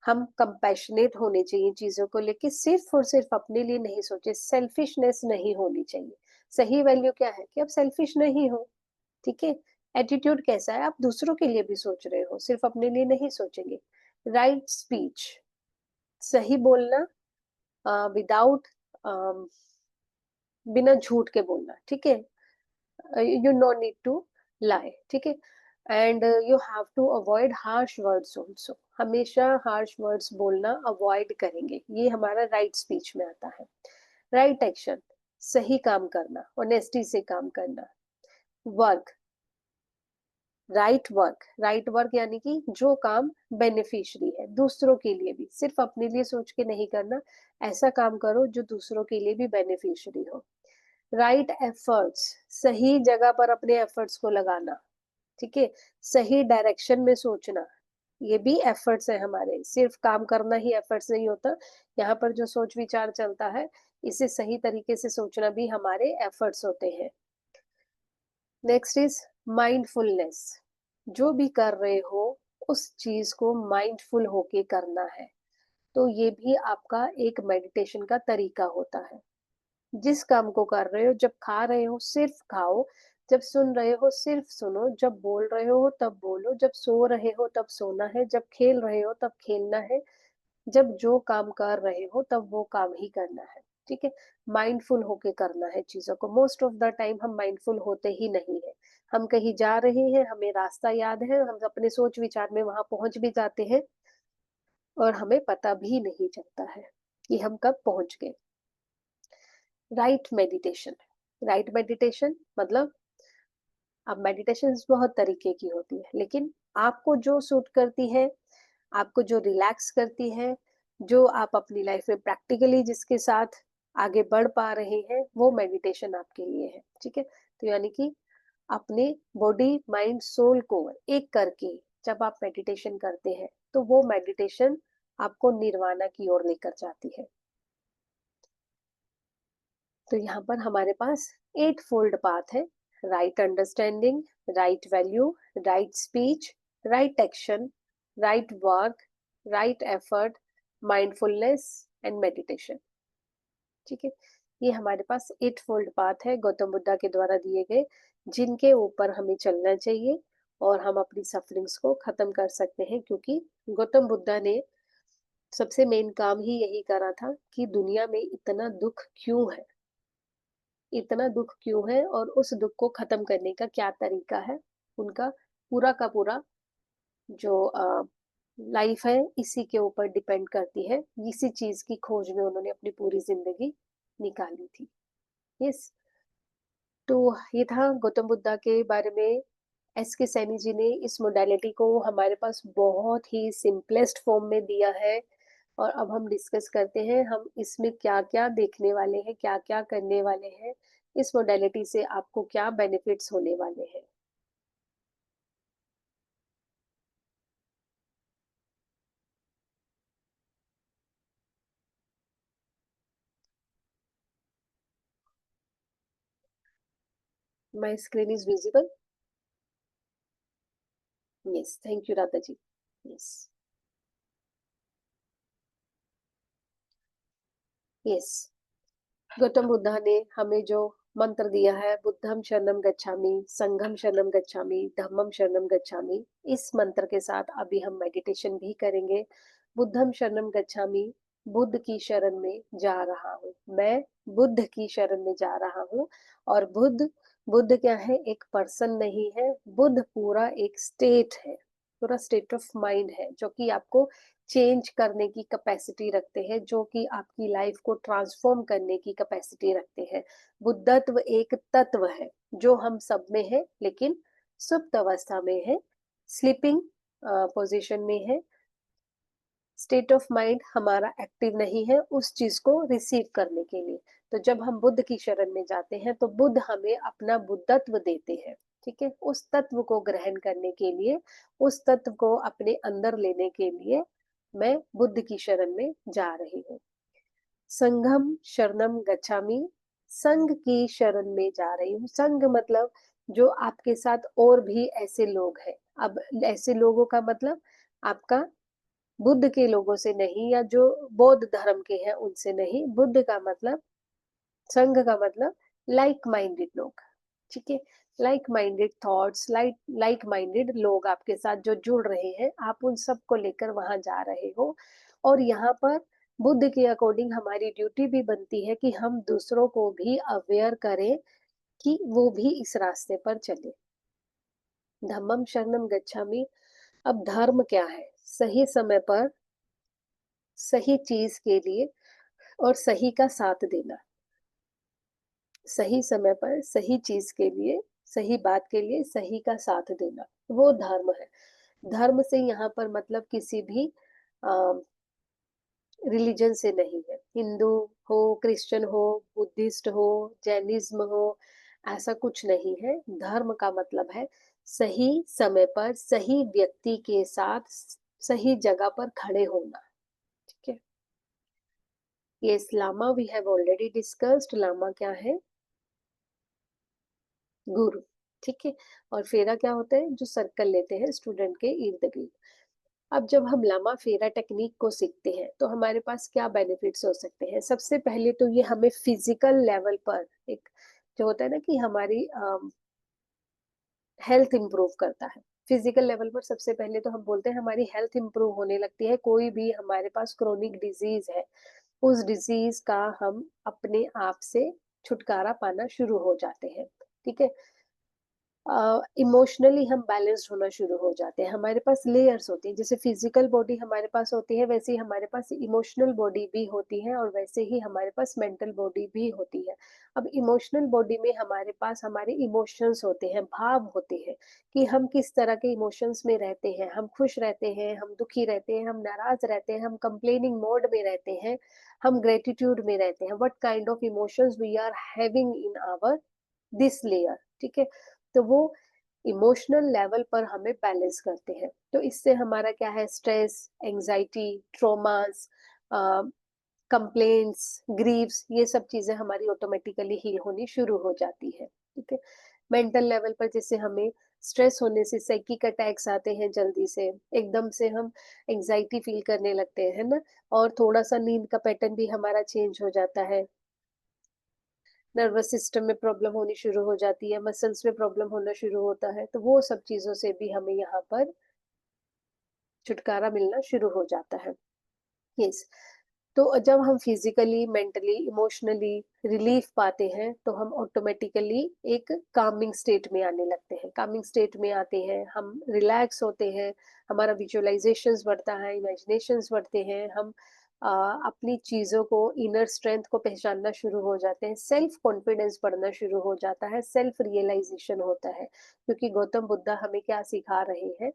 हम कंपैशनेट होने चाहिए चीजों को लेके, सिर्फ और सिर्फ अपने लिए नहीं सोचे। सेल्फिशनेस नहीं होनी चाहिए। सही वैल्यू क्या है? कि आप सेल्फिश नहीं हो। ठीक है। एटीट्यूड कैसा है? आप दूसरों के लिए भी सोच रहे हो, सिर्फ अपने लिए नहीं सोचेंगे। राइट स्पीच, सही बोलना, विदाउट, बिना झूठ के बोलना। ठीक है। You no need to lie. ठीक है। And you have to avoid harsh words also. हमेशा हार्श वर्ड्स बोलना अवॉइड करेंगे, ये हमारा राइट स्पीच में आता है। राइट एक्शन, सही काम करना, ऑनेस्टी से काम करना। वर्क, राइट वर्क यानी कि जो काम बेनिफिशियरी है दूसरों के लिए भी, सिर्फ अपने लिए सोच के नहीं करना। ऐसा काम करो जो दूसरों के लिए भी बेनिफिशियरी हो। राइट एफर्ट्स, सही जगह पर अपने एफर्ट्स को लगाना। ठीक है। सही डायरेक्शन में सोचना, ये भी एफर्ट्स है हमारे। सिर्फ काम करना ही एफर्ट्स नहीं होता, यहाँ पर जो सोच विचार चलता है, इसे सही तरीके से सोचना भी हमारे एफर्ट्स होते हैं। Next is mindfulness. जो भी कर रहे हो उस चीज को माइंडफुल होके करना है। तो ये भी आपका एक मेडिटेशन का तरीका होता है। जिस काम को कर रहे हो, जब खा रहे हो सिर्फ खाओ, जब सुन रहे हो सिर्फ सुनो, जब बोल रहे हो तब बोलो, जब सो रहे हो तब सोना है, जब खेल रहे हो तब खेलना है, जब जो काम कर रहे हो तब वो काम ही करना है। ठीक है। माइंडफुल होके करना है चीजों को। मोस्ट ऑफ द टाइम हम माइंडफुल होते ही नहीं है। हम कहीं जा रहे हैं, हमें रास्ता याद है, हम अपने सोच विचार में वहां पहुंच भी जाते हैं और हमें पता भी नहीं चलता है कि हम कब पहुंच गए। Right meditation. राइट मेडिटेशन मतलब, अब मेडिटेशन बहुत तरीके की होती है, लेकिन आपको जो सूट करती है, आपको जो रिलैक्स करती है, जो आप अपनी लाइफ में प्रैक्टिकली जिसके साथ आगे बढ़ पा रहे हैं, वो मेडिटेशन आपके लिए है। ठीक है, तो यानी कि अपने बॉडी माइंड सोल को एक करके जब आप मेडिटेशन करते हैं, तो वो मेडिटेशन आपको निर्वाणा की ओर लेकर जाती है। तो यहाँ पर हमारे पास 8 फोल्ड पाथ है। Right understanding, right value, right speech, right action, right work, right effort, mindfulness and meditation. ठीक है, ये हमारे पास 8 फोल्ड पाथ है गौतम बुद्धा के द्वारा दिए गए, जिनके ऊपर हमें चलना चाहिए और हम अपनी सफरिंग्स को खत्म कर सकते हैं, क्योंकि गौतम बुद्धा ने सबसे मेन काम ही यही करा था कि दुनिया में इतना दुख क्यों है, इतना दुख क्यों है और उस दुख को खत्म करने का क्या तरीका है। उनका पूरा का पूरा जो लाइफ है इसी के ऊपर डिपेंड करती है। इसी चीज की खोज में उन्होंने अपनी पूरी जिंदगी निकाली थी। यस, तो ये था गौतम बुद्धा के बारे में। एस के सैनी जी ने इस मोडालिटी को हमारे पास बहुत ही सिंपलेस्ट फॉर्म में दिया है। और अब हम डिस्कस करते हैं हम इसमें क्या क्या देखने वाले हैं, क्या क्या करने वाले हैं, इस मोडालिटी से आपको क्या बेनिफिट्स होने वाले हैं। My screen is visible. Yes, thank you Radha ji. Yes, yes, Gautam Buddha ने हमें जो मंत्र दिया है, बुद्धम शरणम गच्छामि, संघम शरणम गच्छामि, धम्मम शरणम गच्छामि, इस मंत्र के साथ अभी हम मेडिटेशन भी करेंगे। बुद्धम शरणम गच्छामि, बुद्ध की शरण में जा रहा हूँ, मैं बुद्ध की शरण में जा रहा हूँ। और बुद्ध, बुद्ध क्या है, एक पर्सन नहीं है, बुद्ध पूरा एक स्टेट है, पूरा स्टेट ऑफ माइंड है, जो कि आपको चेंज करने की कैपेसिटी रखते हैं, जो कि आपकी लाइफ को ट्रांसफॉर्म करने की कैपेसिटी रखते हैं। बुद्धत्व एक तत्व है जो हम सब में है, लेकिन सुप्त अवस्था में है, स्लीपिंग पोजीशन में है। स्टेट ऑफ माइंड हमारा एक्टिव नहीं है उस चीज को रिसीव करने के लिए। तो जब हम बुद्ध की शरण में जाते हैं, तो बुद्ध हमें अपना बुद्धत्व देते हैं। ठीक है, उस तत्व को ग्रहण करने के लिए, उस तत्व को अपने अंदर लेने के लिए मैं बुद्ध की शरण में जा रही हूँ। संघम शरणम गच्छामि, संघ की शरण में जा रही हूँ। संघ मतलब जो आपके साथ और भी ऐसे लोग हैं। अब ऐसे लोगों का मतलब आपका बुद्ध के लोगों से नहीं, या जो बौद्ध धर्म के हैं उनसे नहीं। बुद्ध का मतलब, संघ का मतलब लाइक माइंडेड लोग। ठीक है, like minded thoughts, like like minded लोग आपके साथ जो जुड़ रहे हैं, आप उन सब को लेकर वहां जा रहे हो। और यहाँ पर बुद्ध के अकॉर्डिंग हमारी ड्यूटी भी बनती है कि हम दूसरों को भी अवेयर करें कि वो भी इस रास्ते पर चले। धम्मम शरणम गच्छामि। अब धर्म क्या है? सही समय पर सही चीज के लिए और सही का साथ देना। सही समय पर सही चीज के लिए, सही बात के लिए सही का साथ देना, वो धर्म है। धर्म से यहाँ पर मतलब किसी भी रिलीजन से नहीं है। हिंदू हो, क्रिश्चियन हो, बुद्धिस्ट हो, जैनिज्म हो, ऐसा कुछ नहीं है। धर्म का मतलब है सही समय पर सही व्यक्ति के साथ सही जगह पर खड़े होना। ठीक है, ये Lama we have already discussed. Lama क्या है? गुरु। ठीक है, और फेरा क्या होता है? जो सर्कल लेते हैं स्टूडेंट के इर्द गिर्द। अब जब हम लामा फेरा टेक्निक को सीखते हैं, तो हमारे पास क्या बेनिफिट्स हो सकते हैं? सबसे पहले तो ये हमें फिजिकल लेवल पर एक, जो होता है ना कि हमारी हेल्थ इंप्रूव करता है। फिजिकल लेवल पर सबसे पहले तो हम बोलते हैं हमारी हेल्थ इंप्रूव होने लगती है। कोई भी हमारे पास क्रोनिक डिजीज है, उस डिजीज का हम अपने आप से छुटकारा पाना शुरू हो जाते हैं। ठीक है, इमोशनली हम बैलेंस्ड होना शुरू हो जाते हैं। हमारे पास लेयर्स होती हैं, जैसे फिजिकल बॉडी हमारे पास होती है, वैसे ही हमारे पास इमोशनल बॉडी भी होती है और वैसे ही हमारे पास मेंटल बॉडी भी होती है। अब इमोशनल बॉडी में हमारे पास हमारे इमोशंस होते हैं, भाव होते हैं कि हम किस तरह के इमोशंस में रहते हैं। हम खुश रहते हैं, हम दुखी रहते हैं, हम नाराज रहते हैं, हम कंप्लेनिंग मोड में रहते हैं, हम ग्रेटिट्यूड में रहते हैं। What kind of emotions we are having in our this layer, ठीक है? तो वो इमोशनल लेवल पर हमें बैलेंस करते हैं। तो इससे हमारा क्या है, stress, anxiety, traumas, complaints, Greaves, ये सब चीजें हमारी ऑटोमेटिकली हील होनी शुरू हो जाती है, ठीक है? मेंटल लेवल पर जैसे हमें स्ट्रेस होने से साइकिक अटैक्स आते हैं जल्दी से, एकदम से हम एंजाइटी फील करने लगते हैं, है ना? और थोड़ा सा नींद का पैटर्न भी हमारा चेंज हो जाता है, नर्वस सिस्टम में प्रॉब्लम होनी शुरू हो जाती है, मसल्स में प्रॉब्लम होना शुरू होता है, तो वो सब चीज़ों से भी हमें यहाँ पर छुटकारा मिलना शुरू हो जाता है। यस, तो जब हम फिज़िकली, मेंटली, इमोशनली रिलीफ पाते हैं, तो हम ऑटोमैटिकली एक कामिंग स्टेट में आने लगते हैं। कामिंग स्टेट में आते हैं, हम रिलैक्स होते हैं, हमारा विजुअलाइज़ेशंस बढ़ता है, इमेजिनेशंस बढ़ते हैं, हम अ, अपनी चीज़ों को, इनर स्ट्रेंथ को पहचानना शुरू हो जाते हैं, सेल्फ कॉन्फिडेंस बढ़ना शुरू हो जाता है, सेल्फ रियलाइज़ेशन होता है। क्योंकि गौतम बुद्धा हमें क्या सिखा रहे हैं?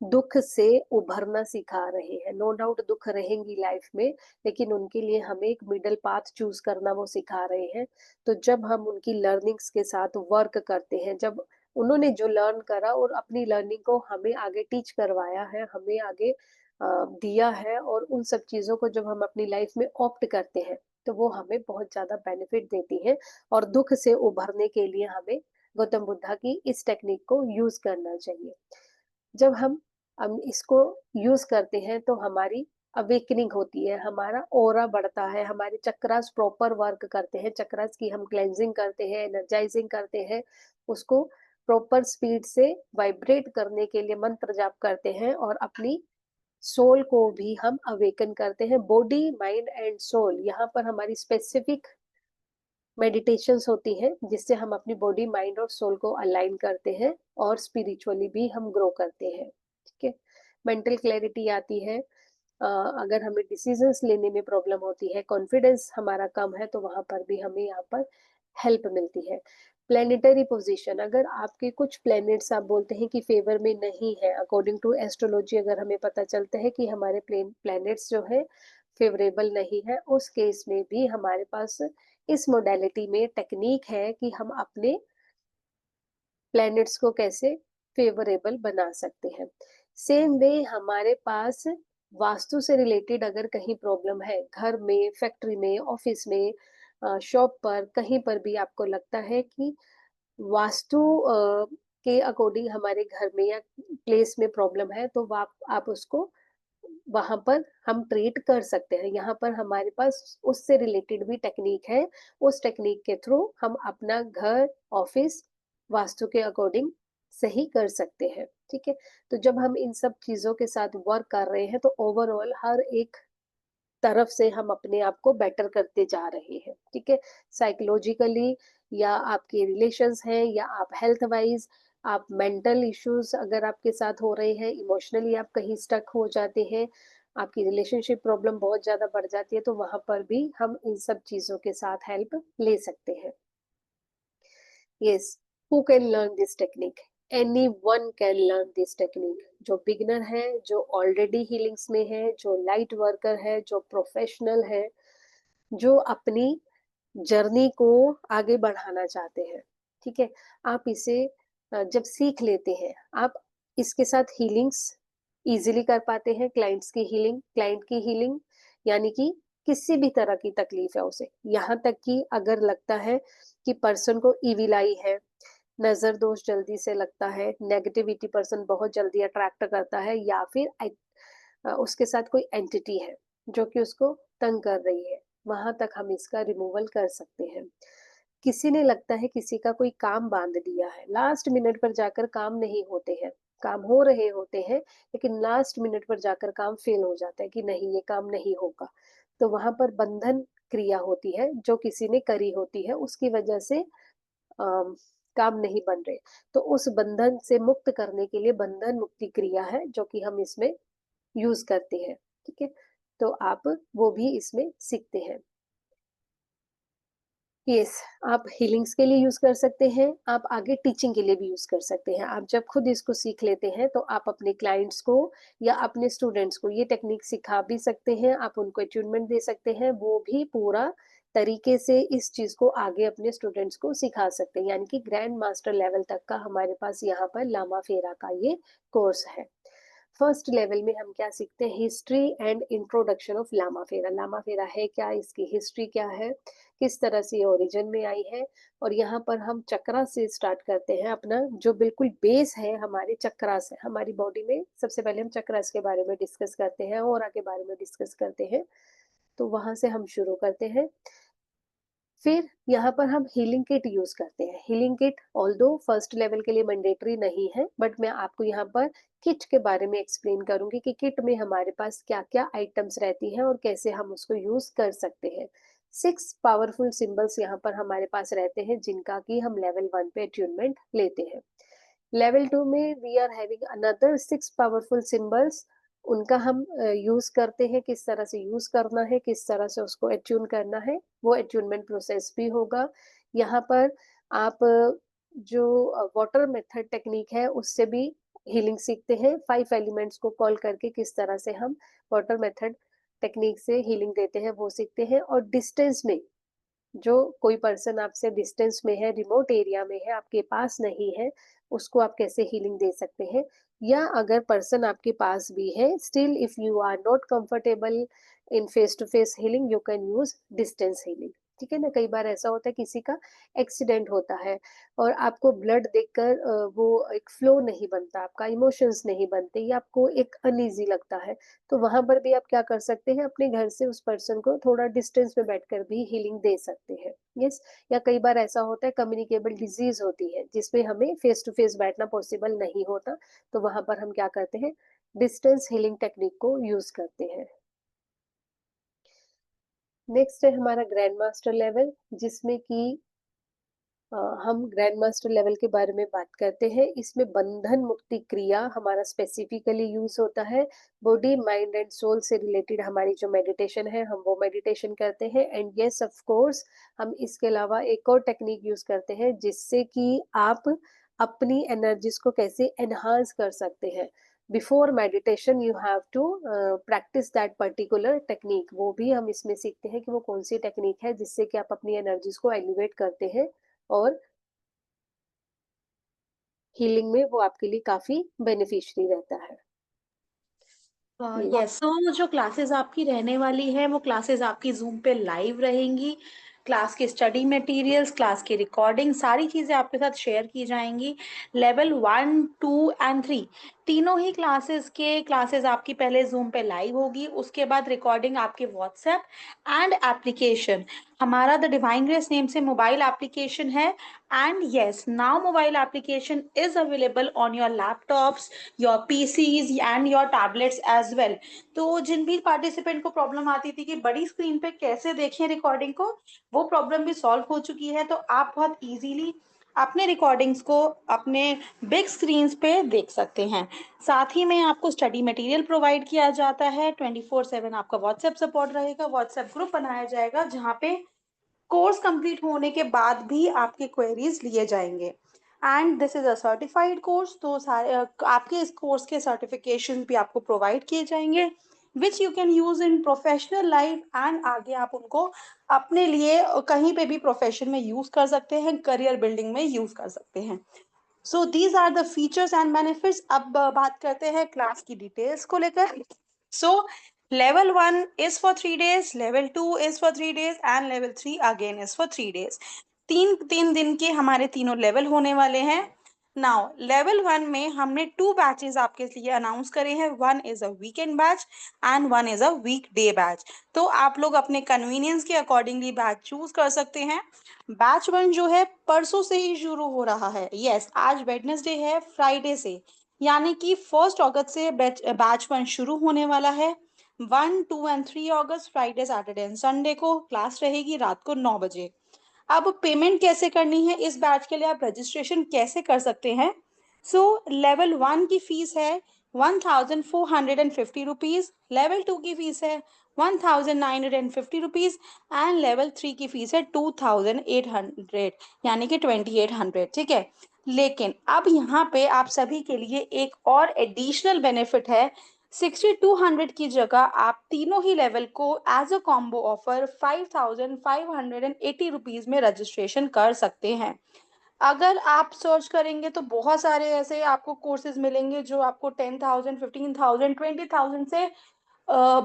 दुःख से उभरना सिखा रहे हैं। नो डाउट दुःख रहेंगी लाइफ़ में, लेकिन उनके लिए हमें एक मिडल पाथ चूज़ करना वो सिखा रहे हैं। तो जब हम उनकी लर्निंग्स के साथ वर्क करते हैं, जब उन्होंने जो लर्न करा और अपनी लर्निंग को हमें आगे टीच करवाया है, हमें आगे दिया है, और उन सब चीज़ों को जब हम अपनी लाइफ़ में ऑप्ट करते हैं, तो वो हमें बहुत ज़्यादा बेनिफिट देती हैं, और दुःख से उभरने के लिए हमें गौतम बुद्धा की इस टेक्निक को यूज़ करना चाहिए। जब हम इसको यूज़ करते हैं, तो हमारी अवेकनिंग होती है, हमारा ऑरा बढ़ता है, हमारे चक्रास प्रॉपर वर्क करते हैं, चक्रास की हम क्लेंजिंग करते हैं, एनर्जाइजिंग करते हैं, उसको प्रॉपर स्पीड से वाइब्रेट करने के लिए मंत्र जाप करते हैं, और अपनी सोल को भी हम अवेकन करते हैं। बॉडी, माइंड एंड सोल, यहाँ पर हमारी स्पेसिफिक मेडिटेशंस होती हैं, जिससे हम अपनी बॉडी, माइंड और सोल को अलाइन करते हैं, और स्पिरिचुअली भी हम ग्रो करते हैं, ठीक है? मेंटल क्लैरिटी आती है। अगर हमें डिसीजंस लेने में प्रॉब्लम होती है, कॉन्फिडेंस हमारा कम है, तो वहाँ पर भी हमें यहाँ पर हेल्प मिलती है। प्लैनेटरी पोज़ीशन, अगर आपके कुछ प्लैनेट्स आप बोलते हैं कि फ़ेवर में नहीं है, अकॉर्डिंग टू एस्ट्रोलॉजी अगर हमें पता चलता है कि हमारे प्लैनेट्स जो हैं फ़ेवरेबल नहीं है, उस केस में भी हमारे पास इस मोडालिटी में टेक्नीक है कि हम अपने प्लैनेट्स को कैसे फेवरेबल बना सकते हैं। सेम वे हमारे पास वास्तु से रिलेटेड अगर कहीं प्रॉब्लम है, घर में, फैक्ट्री में, ऑफिस में, शॉप पर, कहीं पर भी आपको लगता है कि वास्तु के अकॉर्डिंग हमारे घर में या प्लेस में प्रॉब्लम है, तो आप उसको वहाँ पर हम ट्रीट कर सकते हैं। यहाँ पर हमारे पास उससे रिलेटेड भी टेक्नीक है। उस टेक्नीक के थ्रू हम अपना घर, ऑफ़िस वास्तु के अकॉर्डिंग सही कर सकते हैं, ठीक है? तो जब हम इन सब चीज़ों के साथ वर्क कर रहे हैं, तो ओवरऑल हर एक तरफ से हम अपने आप को बेटर करते जा रहे हैं, ठीक है? साइकोलॉजिकली, या आपके रिलेशंस हैं, या आप हेल्थ वाइज़, आप मेंटल इश्यूज़ अगर आपके साथ हो रहे हैं, इमोशनली आप कहीं स्टक हो जाते हैं, आपकी रिलेशनशिप प्रॉब्लम बहुत ज़्यादा बढ़ जाती है, तो वहाँ पर भी हम इन सब चीज़ों के साथ हेल्प ले सकते हैं। Yes, who can learn this technique? Anyone can learn this technique. जो बिगनर है, जो ऑलरेडी हीलिंग्स में है, जो लाइट वर्कर है, जो प्रोफेशनल है, जो अपनी जर्नी को आगे बढ़ाना चाहते हैं, ठीक है? आप इसे जब सीख लेते हैं, आप इसके साथ हीलिंग्स ईज़िली कर पाते हैं, क्लाइंट की हीलिंग, यानी कि किसी भी तरह की तकलीफ है उसे। यहाँ तक कि अगर लगता है कि पर्सन को इविल आई है, नज़र दोष जल्दी से लगता है, नेगेटिविटी पर्सन बहुत जल्दी अट्रैक्ट करता है, या फिर उसके साथ कोई एंटिटी है, जो कि उसको तंग कर रही है, वहाँ तक हम इसका रिमूवल कर सकते हैं। किसी ने लगता है किसी का कोई काम बाँध दिया है, लास्ट मिनट पर जाकर काम नहीं होते हैं, काम हो रहे होते हैं, लेकिन लास्ट मिनट पर जाकर काम फेल हो जाता है कि नहीं ये काम नहीं होगा। तो वहाँ पर बंधन क्रिया होती है, जो किसी ने करी होती है, उसकी वजह से काम नहीं बन रहे। तो उस बंधन से मुक्त करने के लिए बंधन मुक्ति क्रिया है जो कि हम इसमें यूज़ करते हैं, ठीक है? तो आप वो भी इसमें सीखते हैं। यस, आप हीलिंग्स के लिए यूज़ कर सकते हैं, आप आगे टीचिंग के लिए भी यूज़ कर सकते हैं। आप जब खुद इसको सीख लेते हैं, तो आप अपने क्लाइंट्स को या अपने स्टूडेंट्स को ये टेक्नीक सिखा भी सकते हैं, आप उनको अट्यूनमेंट दे सकते हैं, वो भी पूरा तरीके से इस चीज़ को आगे अपने स्टूडेंट्स को सिखा सकते हैं। यानी कि ग्रैंड मास्टर लेवल तक का हमारे पास यहाँ पर लामा फेरा का ये कोर्स है। फर्स्ट लेवल में हम क्या सीखते हैं, history and introduction of Lama Fera. Lama फेरा है क्या, इसकी हिस्ट्री क्या है, किस तरह से ये ओरिजिन में आई है, और यहाँ पर हम चक्रा से स्टार्ट करते हैं। अपना जो बिल्कुल बेस है हमारे चक्रास है, हमारी बॉडी में सबसे पहले हम चक्रास के बारे में डिस्कस करते हैं, और आगे बारे में डिस्कस करते हैं। तो वहां से हम शुरू करते हैं। फिर यहाँ पर हम हीलिंग किट यूज करते हैं। Healing kit although first level के लिए मैंडेटरी नहीं है, बट मैं आपको यहाँ पर किट के बारे में एक्सप्लेन करूंगी कि किट में हमारे पास क्या क्या आइटम्स रहती हैं और कैसे हम उसको यूज कर सकते हैं। 6 पावरफुल सिंबल्स यहाँ पर हमारे पास रहते हैं, जिनका कि हम लेवल 1 पे अट्यूनमेंट लेते हैं। लेवल 2 में we are having another 6 powerful symbols. उनका हम यूज करते हैं, किस तरह से यूज करना है, किस तरह से उसको एट्यून करना है, वो एट्यूनमेंट प्रोसेस भी होगा। यहाँ पर आप जो वाटर मेथड टेक्निक है उससे भी हीलिंग सीखते हैं। 5 एलिमेंट्स को कॉल करके किस तरह से हम वाटर मेथड टेक्निक से हीलिंग देते हैं वो सीखते हैं। और डिस्टेंस में जो कोई पर्सन आपसे डिस्टेंस में है, रिमोट एरिया में है, आपके पास नहीं है, उसको आप कैसे हीलिंग दे सकते हैं। या अगर पर्सन आपके पास भी है, still if you are not comfortable in face to face healing, you can use distance healing. ठीक है ना, कई बार ऐसा होता है किसी का एक्सीडेंट होता है और आपको ब्लड देखकर वो एक फ्लो नहीं बनता, आपका इमोशंस नहीं बनते, या आपको एक अनईजी लगता है, तो वहां पर भी आप क्या कर सकते हैं, अपने घर से उस पर्सन को थोड़ा डिस्टेंस में बैठकर भी हीलिंग दे सकते हैं। यस। या कई बार ऐसा होता है कम्युनिकेबल डिजीज होती है जिसमें हमें फेस टू फेस बैठना पॉसिबल नहीं होता, तो वहां पर हम क्या करते हैं, डिस्टेंस हीलिंग टेक्निक को यूज करते हैं। नेक्स्ट है हमारा ग्रैंड मास्टर लेवल, जिसमें कि हम ग्रैंड मास्टर लेवल के बारे में बात करते हैं। इसमें बंधन मुक्ति क्रिया हमारा स्पेसिफिकली यूज होता है। बॉडी माइंड एंड सोल से रिलेटेड हमारी जो मेडिटेशन है, हम वो मेडिटेशन करते हैं। एंड यस ऑफ कोर्स, हम इसके अलावा एक और टेक्निक यूज करते हैं जिससे कि आप अपनी एनर्जीज को कैसे एनहांस कर सकते हैं। Before meditation you have to practise that particular technique. वो भी हम इसमें सीखते हैं कि वो कौन सी टेक्निक है जिससे कि आप अपनी एनर्जीज को एलिवेट करते हैं, और हीलिंग में वो आपके लिए काफ़ी बेनिफिशियरी रहता है। यस। यस, तो जो क्लासेस आपकी रहने वाली है वो क्लासेस आपकी ज़ूम पे लाइव रहेंगी। क्लास के स्टडी मटेरियल्स, क्लास की रिकॉर्डिंग, सारी चीज़ें आपके साथ शेयर की जाएँगी। लेवल 1, 2 एंड 3 तीनों ही क्लासेस आपकी पहले ज़ूम पे लाइव होगी, उसके बाद रिकॉर्डिंग आपके व्हाट्सएप एंड एप्लीकेशन, हमारा द डिवाइन ग्रेस नेम से मोबाइल एप्लीकेशन है। And yes, now mobile application is available on your laptops, your PCs and your tablets as well. तो जिन भी पार्टिसिपेंट को प्रॉब्लम आती थी कि बड़ी स्क्रीन पे कैसे देखें रिकॉर्डिंग को, वो प्रॉब्लम भी सॉल्व हो चुकी है। तो आप बहुत इजीली अपने रिकॉर्डिंग्स को अपने बिग स्क्रीन्स पे देख सकते हैं। साथ ही में आपको स्टडी मटेरियल प्रोवाइड किया जाता है। 24/7 आपका व्हाट्सएप सपोर्ट रहेगा, व्हाट्सएप ग्रुप बनाया जाएगा जहाँ पे कोर्स कंप्लीट होने के बाद भी आपके क्वेरीज लिए जाएंगे। And this is a certified course, तो सारे आपके इस कोर्स के सर्टिफिकेशन भी आपको प्रोवाइड किए जाएंगे, which you can use in professional life. And आगे आप उनको अपने लिए कहीं पे भी प्रोफेशन में यूज कर सकते हैं, करियर बिल्डिंग में यूज कर सकते हैं। So these are the features and benefits. अब बात करते हैं क्लास की डिटेल्स को लेकर। So level 1 is for 3 days, level 2 is for 3 days and level 3 again is for 3 days। तीन तीन दिन के हमारे तीनों लेवल होने वाले हैं। नाउ लेवल 1 में हमने 2 बैचेस आपके लिए अनाउंस करे हैं। One is a weekend batch and one is a weekday batch. तो आप लोग अपने कन्वीनियंस के अकॉर्डिंगली बैच चूज कर सकते हैं। बैच 1 जो है परसों से ही शुरू हो रहा है। यस, आज वेडनेसडे है, फ्राइडे से, यानी कि 1 अगस्त से बैच 1 शुरू होने वाला है। 1, 2 and 3 August Friday, Saturday and Sunday को क्लास रहेगी रात को 9 बजे। अब पेमेंट कैसे करनी है इस बैच के लिए, आप रजिस्ट्रेशन कैसे कर सकते हैं? सो लेवल 1 की फीस है 1450 रुपीज़, लेवल 2 की फीस है 1950 रुपीज़ एंड लेवल 3 की फीस है 2800, यानी कि 2800, ठीक है। लेकिन अब यहाँ पे आप सभी के लिए एक और एडिशनल बेनिफिट है। 6200 की जगह आप तीनों ही लेवल को एज अ कॉम्बो ऑफर 5580 में रजिस्ट्रेशन कर सकते हैं। अगर आप सर्च करेंगे तो बहुत सारे ऐसे आपको कोर्सेज मिलेंगे जो आपको 10,000, 15,000, 20,000 से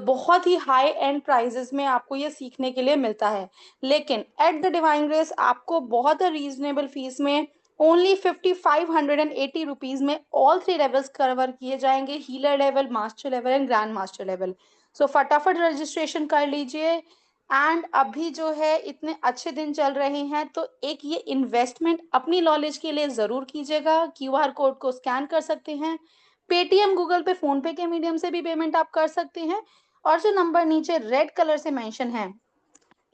बहुत ही हाई एंड प्राइजेस में आपको ये सीखने के लिए मिलता है। लेकिन एट द डिवाइन ग्रेस आपको बहुत रीजनेबल फीस में ओनली 5580 में ऑल 3 लेवल्स कवर किए जाएंगे, healer level, master level and grand master level. So फटाफट रजिस्ट्रेशन कर लीजिए। एंड अभी जो है इतने अच्छे दिन चल रहे हैं तो एक ये इन्वेस्टमेंट अपनी नॉलेज के लिए ज़रूर कीजिएगा। क्यूआर कोड को स्कैन कर सकते हैं, पेटीएम, गूगल पे, फोन पे के मीडियम से भी पेमेंट आप कर सकते हैं। और जो नंबर नीचे रेड कलर से मेंशन है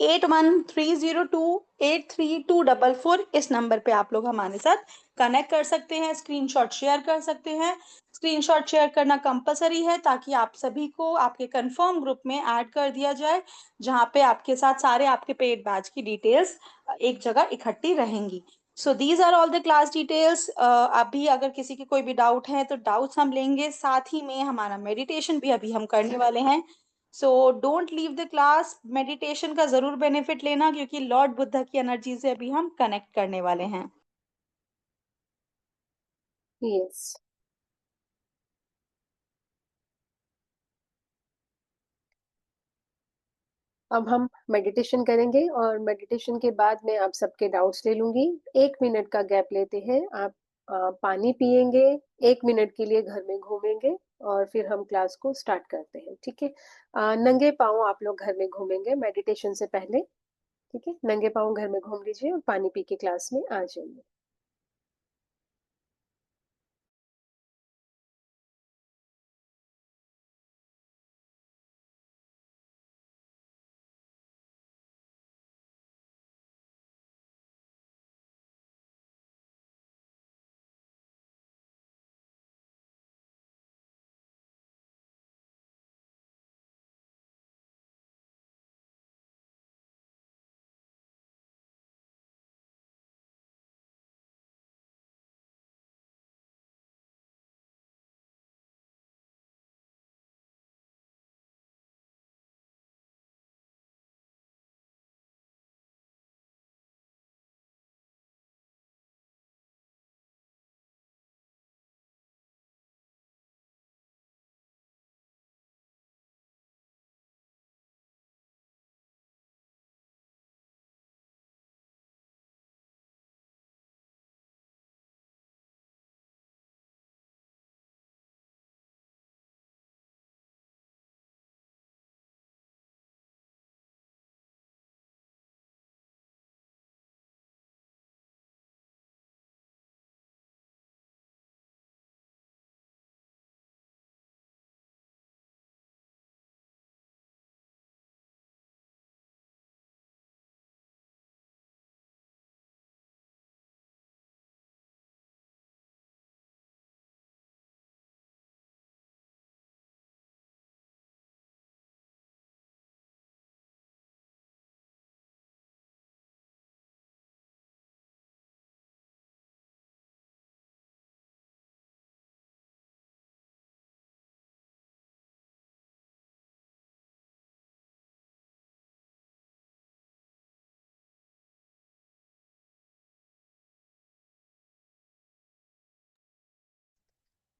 8130283244, इस नंबर पे आप लोग हमारे साथ कनेक्ट कर सकते हैं, स्क्रीनशॉट शेयर कर सकते हैं। स्क्रीनशॉट शेयर करना कंपलसरी है ताकि आप सभी को आपके कंफर्म ग्रुप में ऐड कर दिया जाए, जहां पे आपके साथ सारे आपके पेड बैच की डिटेल्स एक जगह इकट्ठी रहेंगी। So these are all the class details. अभी अगर किसी के कोई भी डाउट है तो डाउट्स हम लेंगे, साथ ही में हमारा मेडिटेशन भी अभी हम करने वाले हैं। So don't leave the class, meditation का जरूर बेनिफिट लेना क्योंकि लॉर्ड बुद्धा की एनर्जी से अभी हम कनेक्ट करने वाले हैं। यस। अब हम मेडिटेशन करेंगे और मेडिटेशन के बाद मैं आप सबके डाउट्स ले लूंगी। 1 मिनट का गैप लेते हैं। आप पानी पिएंगे, 1 मिनट के लिए घर में घूमेंगे और फिर हम क्लास को स्टार्ट करते हैं, ठीक है। नंगे पाँव आप लोग घर में घूमेंगे मेडिटेशन से पहले, ठीक है। नंगे पाँव घर में घूम लीजिए और पानी पी के क्लास में आ जाइए।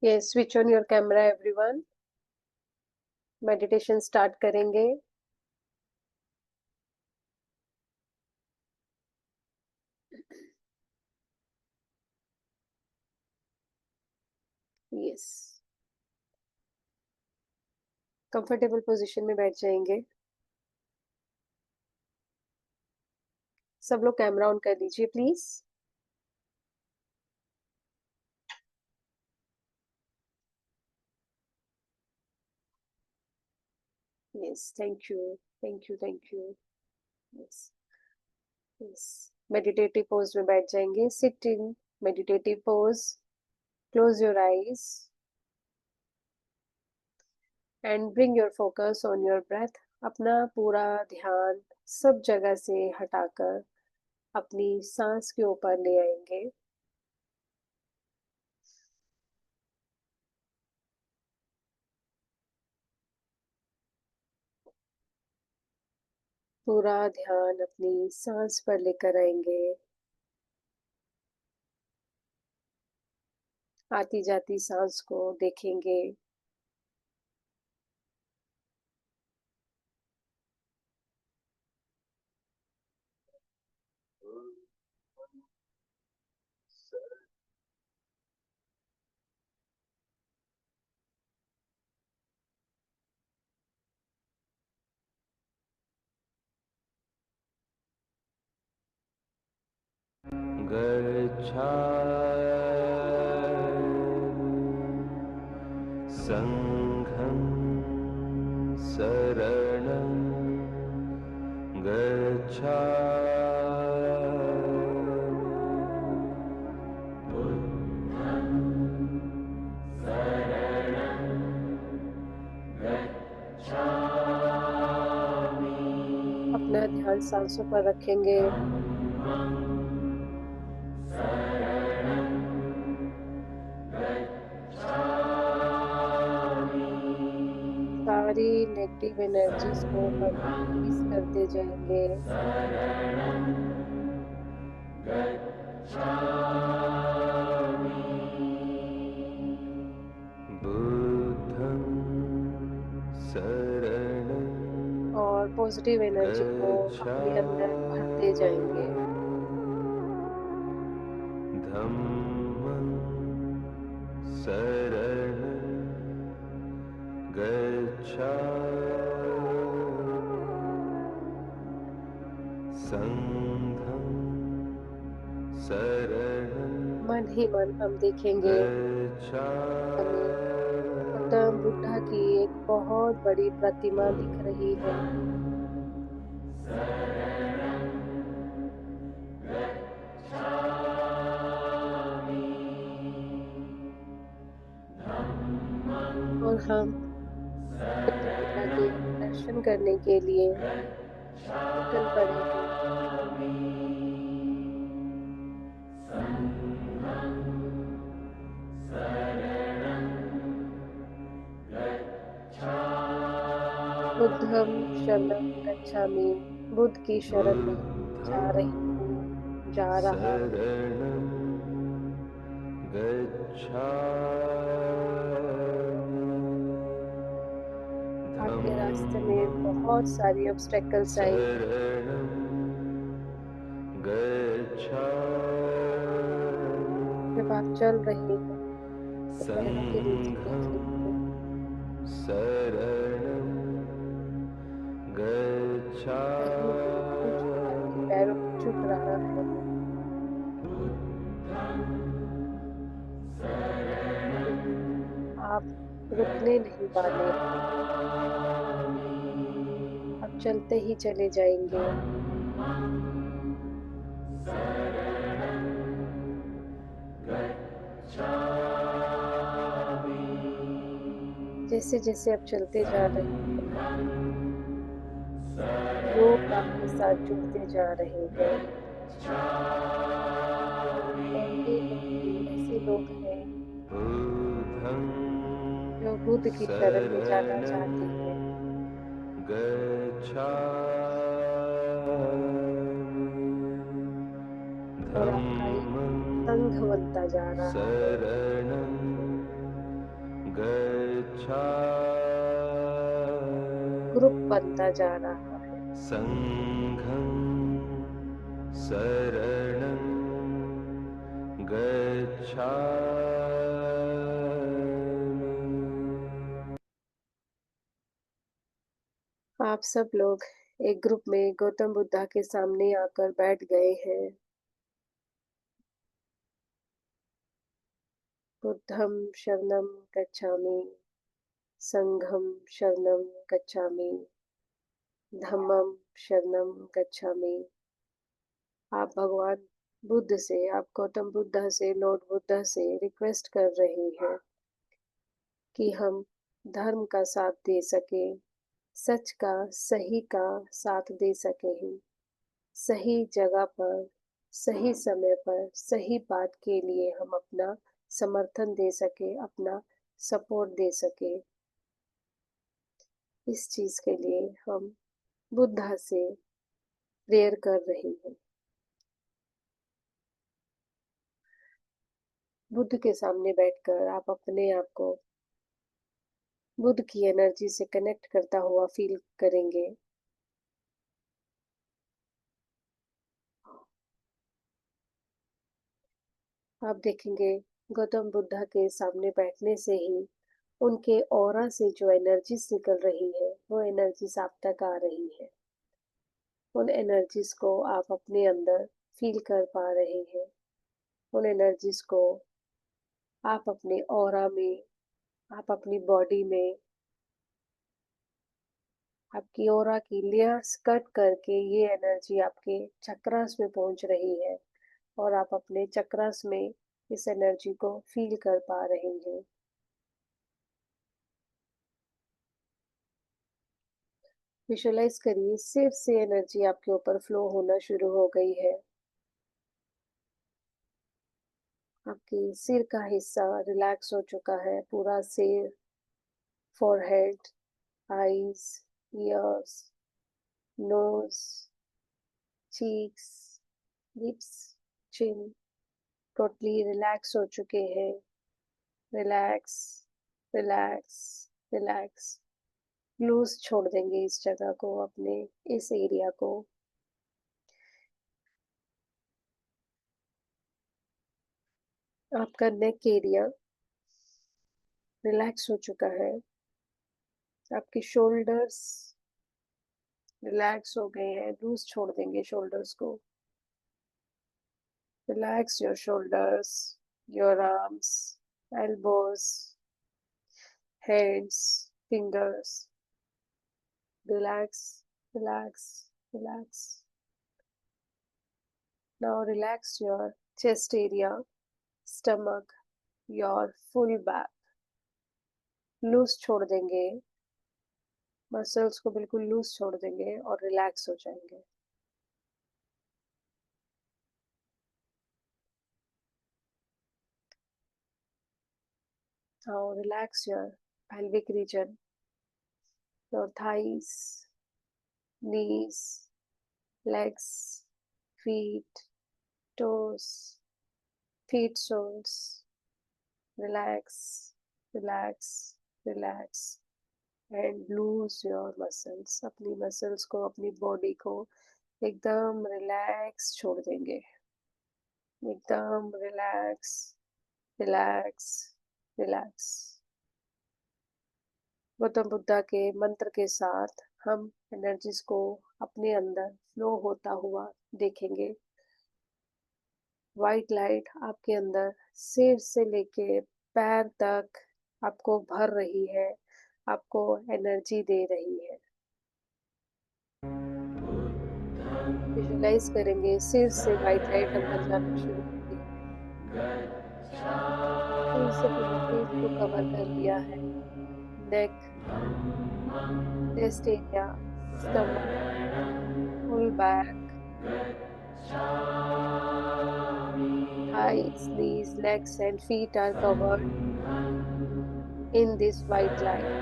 Yes, switch on your camera everyone. Meditation start करेंगे। यस, कंफर्टेबल पोजीशन में बैठ जाएंगे। सब लोग कैमरा ऑन कर दीजिए please. Yes, thank you, thank you, thank you. Yes, yes. Meditative pose में बैठ जाएंगे, sit in meditative pose, close your eyes and bring your focus on your breath. अपना पूरा ध्यान सब जगह से हटाकर अपनी सांस के ऊपर ले आएंगे। पूरा ध्यान अपनी सांस पर लेकर आएंगे। आती जाती सांस को देखेंगे। गच्छामि संघं शरणं अपना ध्यान सांसों पर रखेंगे। सारी नेगेटिव एनर्जीज को हम रिलीज करते जाएंगे। बुद्धं शरणं और पॉजिटिव एनर्जी को अपने अंदर भरते जाएंगे। धम्मं शरणं संघं शरणं मन ही मन हम देखेंगे हमें गौतम बुद्धा की एक बहुत बड़ी प्रतिमा दिख रही है। और हम गौतम बुद्धा के दर्शन करने के लिए निकल पड़े हैं। बुद्धं शरणं गच्छामि। बुद्ध की शरण में जा बुद्धं रही हूँ, जा रहा हूँ। शरणं गच्छामि आपके रास्ते में धम्मं बहुत सारी ऑब्स्टेकल्स आएंगे। शरणं जब आप गच्छामि चल रहे हैं तो पैरों के नीचे देख संघं लीजिए, शरणं कहीं भी कुछ आपके पैरों में चुभ रहा है, आप रुकने नहीं वाले हैं। आप चलते ही चले जाएंगे। जैसे जैसे आप चलते जा रहे हैं, लोग आपके साथ जुड़ते जा रहे हैं। और ये लोग भी ऐसे लोग हैं बुद्धं जो बुद्ध की शरण में जाना शरणं चाहते हैं। गच्छामि और आपका एक धम्मं संघ बनता जा रहा है। शरणं ग्रुप गच्छामि बनता जा रहा है। संघं शरणं गच्छामि आप सब लोग एक ग्रुप में गौतम बुद्धा के सामने आकर बैठ गए हैं। बुद्धं शरणं गच्छामि, संघं शरणं गच्छामि, धम्मं शरणं गच्छामि। आप भगवान बुद्ध से, आप गौतम बुद्धा से, लॉर्ड बुद्धा से रिक्वेस्ट कर रहे हैं कि हम धर्म का साथ दे सकें, सच का, सही का साथ दे सकें, सही जगह पर, सही समय पर, सही बात के लिए हम अपना समर्थन दे सकें, अपना सपोर्ट दे सकें। इस चीज़ के लिए हम बुद्धा से प्रेयर कर रहे हैं। बुद्ध के सामने बैठकर आप अपने आप को बुद्ध की एनर्जी से कनेक्ट करता हुआ फील करेंगे। आप देखेंगे गौतम बुद्धा के सामने बैठने से ही उनके ऑरा से जो एनर्जीज निकल रही है वो एनर्जीज आप तक आ रही है। उन एनर्जीज को आप अपने अंदर फील कर पा रहे हैं। उन एनर्जीज को आप अपने ऑरा में, आप अपनी बॉडी में, आपकी ऑरा की लेयर्स कट करके ये एनर्जी आपके चक्रास में पहुंच रही है और आप अपने चक्रास में इस एनर्जी को फील कर पा रहे हैं। विजुअलाइज करिए सिर से एनर्जी आपके ऊपर फ्लो होना शुरू हो गई है। आपके सिर का हिस्सा रिलैक्स हो चुका है, पूरा सिर, forehead, eyes, ears, nose, cheeks, lips, chin totally relax हो चुके हैं। Relax, relax, relax. लूज छोड़ देंगे इस जगह को, अपने इस एरिया को। आपका नेक एरिया रिलैक्स हो चुका है। आपके शोल्डर्स रिलैक्स हो गए हैं, लूज छोड़ देंगे शोल्डर्स को। Relax your shoulders, your arms, elbows, hands, fingers. Relax, relax, relax. Now relax your chest area, stomach, your full back. Loose छोड़ देंगे, मसल्स को बिल्कुल लूज छोड़ देंगे और रिलैक्स हो जाएंगे। Now relax your pelvic region, your thighs, knees, legs, feet, toes, feet soles. Relax, relax, relax and lose your muscles. अपनी मसल्स को, अपनी बॉडी को एकदम रिलैक्स छोड़ देंगे। एकदम relax, relax, relax. Gautam Buddha के मंत्र के साथ हम एनर्जीज को अपने अंदर फ्लो होता हुआ देखेंगे। वाइट लाइट आपके अंदर सिर से लेके पैर तक आपको भर रही है, आपको एनर्जी दे रही है। विजुलाइज करेंगे सिर से वाइट लाइट अंदर जाना शुरू होती है। सिर से पूरे फेस को कवर कर लिया है। Neck, chest area, stomach, full back, thighs, knees, legs and feet are covered in this white light.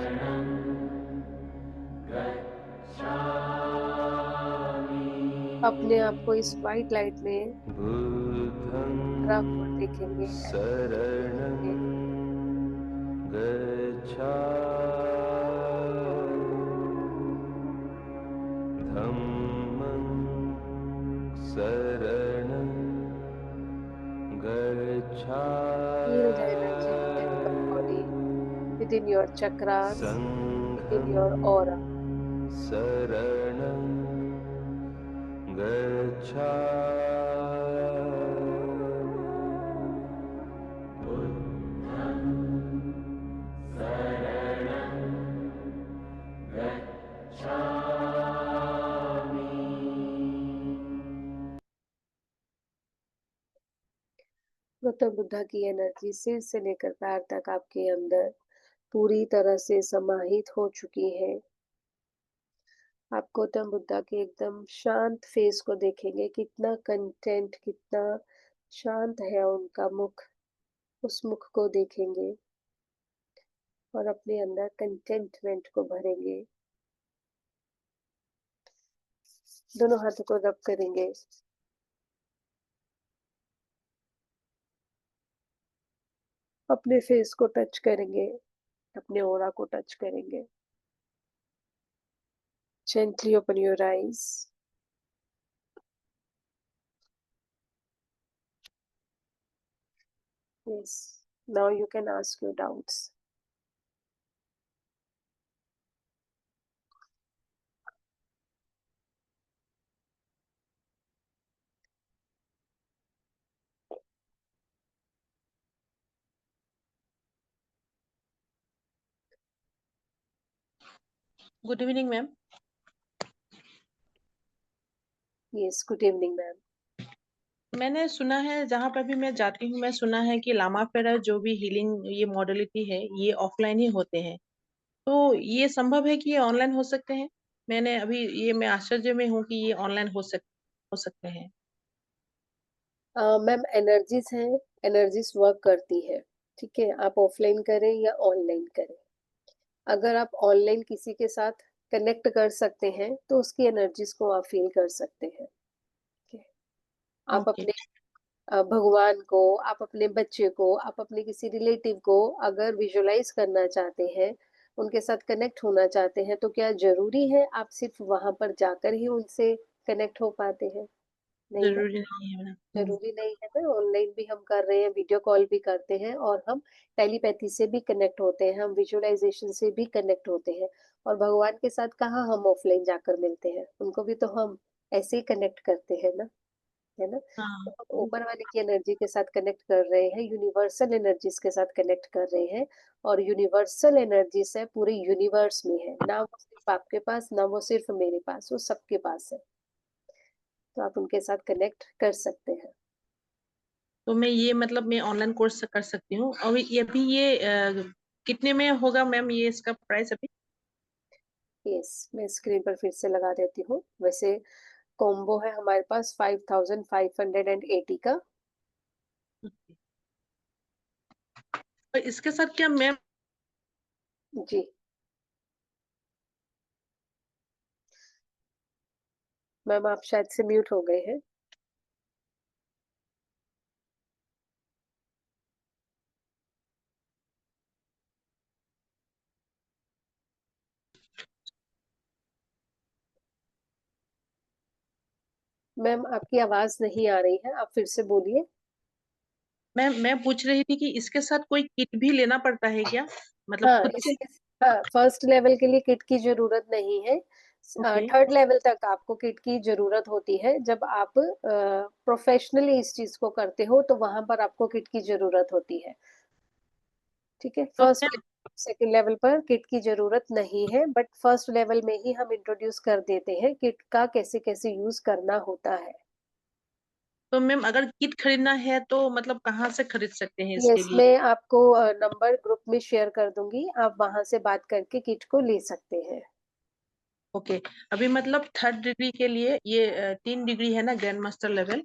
अपने आप को इस वाइट लाइट में बुद्धं भरा हुआ देखेंगे, शरणं देखेंगे। गच्छामि धम्मं शरणं Feel the energy within your body, गच्छामि within your chakras, within संघं your aura. शरणं गच्छामि गौतम बुद्धा की एनर्जी सिर से लेकर पैर तक आपके अंदर पूरी तरह से समाहित हो चुकी है। आप गौतम बुद्धा के एकदम शांत फेस को देखेंगे, कितना कंटेंट, कितना शांत है उनका मुख। उस मुख को देखेंगे और अपने अंदर कंटेंटमेंट को भरेंगे। दोनों हाथों को रब करेंगे। अपने फेस को टच करेंगे, अपने ऑरा को टच करेंगे। Gently open your eyes. Yes. Now you can ask your doubts. Good evening ma'am. Yes, good evening, ma'am. मैंने सुना है, जहाँ पर भी मैं जाती हूँ, मैं सुना है कि लामा फेरा जो भी हीलिंग ये मॉडलिटी है ये ऑफलाइन ही होते हैं, तो ये संभव है कि ये ऑनलाइन हो सकते हैं? मैंने अभी ये मैं आश्चर्य में हूँ कि ये ऑनलाइन हो सकते हैं। मैम एनर्जीज हैं, एनर्जीज वर्क करती है। ठीक है, आप ऑफलाइन करें या ऑनलाइन करें। अगर आप ऑनलाइन किसी के साथ कनेक्ट कर सकते हैं तो उसकी एनर्जीज को आप फील कर सकते हैं। ठीक है, आप ओके। अपने भगवान को, आप अपने बच्चे को, आप अपने किसी रिलेटिव को अगर विजुअलाइज करना चाहते हैं, उनके साथ कनेक्ट होना चाहते हैं, तो क्या जरूरी है आप सिर्फ वहां पर जाकर ही उनसे कनेक्ट हो पाते हैं? नहीं ना, जरूरी नहीं है मैडम। जरूरी नहीं है ना। ऑनलाइन भी हम कर रहे हैं, वीडियो कॉल भी करते हैं, और हम टेलीपैथी से भी कनेक्ट होते हैं, हम विजुअलाइजेशन से भी कनेक्ट होते हैं। और भगवान के साथ कहाँ हम ऑफलाइन जाकर मिलते हैं, उनको भी तो हम ऐसे ही कनेक्ट करते हैं ना, है ना। तो हाँ। हम ऊपर वाले की एनर्जी के साथ कनेक्ट कर रहे हैं, यूनिवर्सल एनर्जीज के साथ कनेक्ट कर रहे हैं। और यूनिवर्सल एनर्जीज है, पूरे यूनिवर्स में है ना, वो सिर्फ आपके पास ना, वो सिर्फ मेरे पास, वो सबके पास है। तो आप उनके साथ कनेक्ट कर सकते हैं। तो मैं ये मतलब मैं ऑनलाइन कोर्स कर सकती हूँ। और ये कितने में होगा मैम, ये इसका प्राइस अभी? यस, मैं स्क्रीन पर फिर से लगा देती हूँ। वैसे कॉम्बो है हमारे पास 5580 का। और इसके साथ क्या मैम? जी मैम, आप शायद से म्यूट हो गए हैं। मैम आपकी आवाज नहीं आ रही है, आप फिर से बोलिए। मैं पूछ रही थी कि इसके साथ कोई किट भी लेना पड़ता है क्या, मतलब हाँ, खुद से? इसके हाँ, फर्स्ट लेवल के लिए किट की जरूरत नहीं है। ओके। थर्ड लेवल तक आपको किट की जरूरत होती है। जब आप प्रोफेशनली इस चीज को करते हो तो वहां पर आपको किट की जरूरत होती है। ठीक है, तो फर्स्ट मैम सेकंड लेवल पर किट की जरूरत नहीं है, बट फर्स्ट लेवल में ही हम इंट्रोड्यूस कर देते हैं किट का कैसे कैसे यूज करना होता है। अगर किट खरीदना है तो मतलब कहाँ से खरीद सकते हैं इसके यस, लिए? मैं आपको नंबर ग्रुप में शेयर कर दूंगी, आप वहां से बात करके किट को ले सकते हैं। ओके। अभी मतलब थर्ड डिग्री के लिए ये 3 डिग्री है ना, ग्रैंड मास्टर लेवल,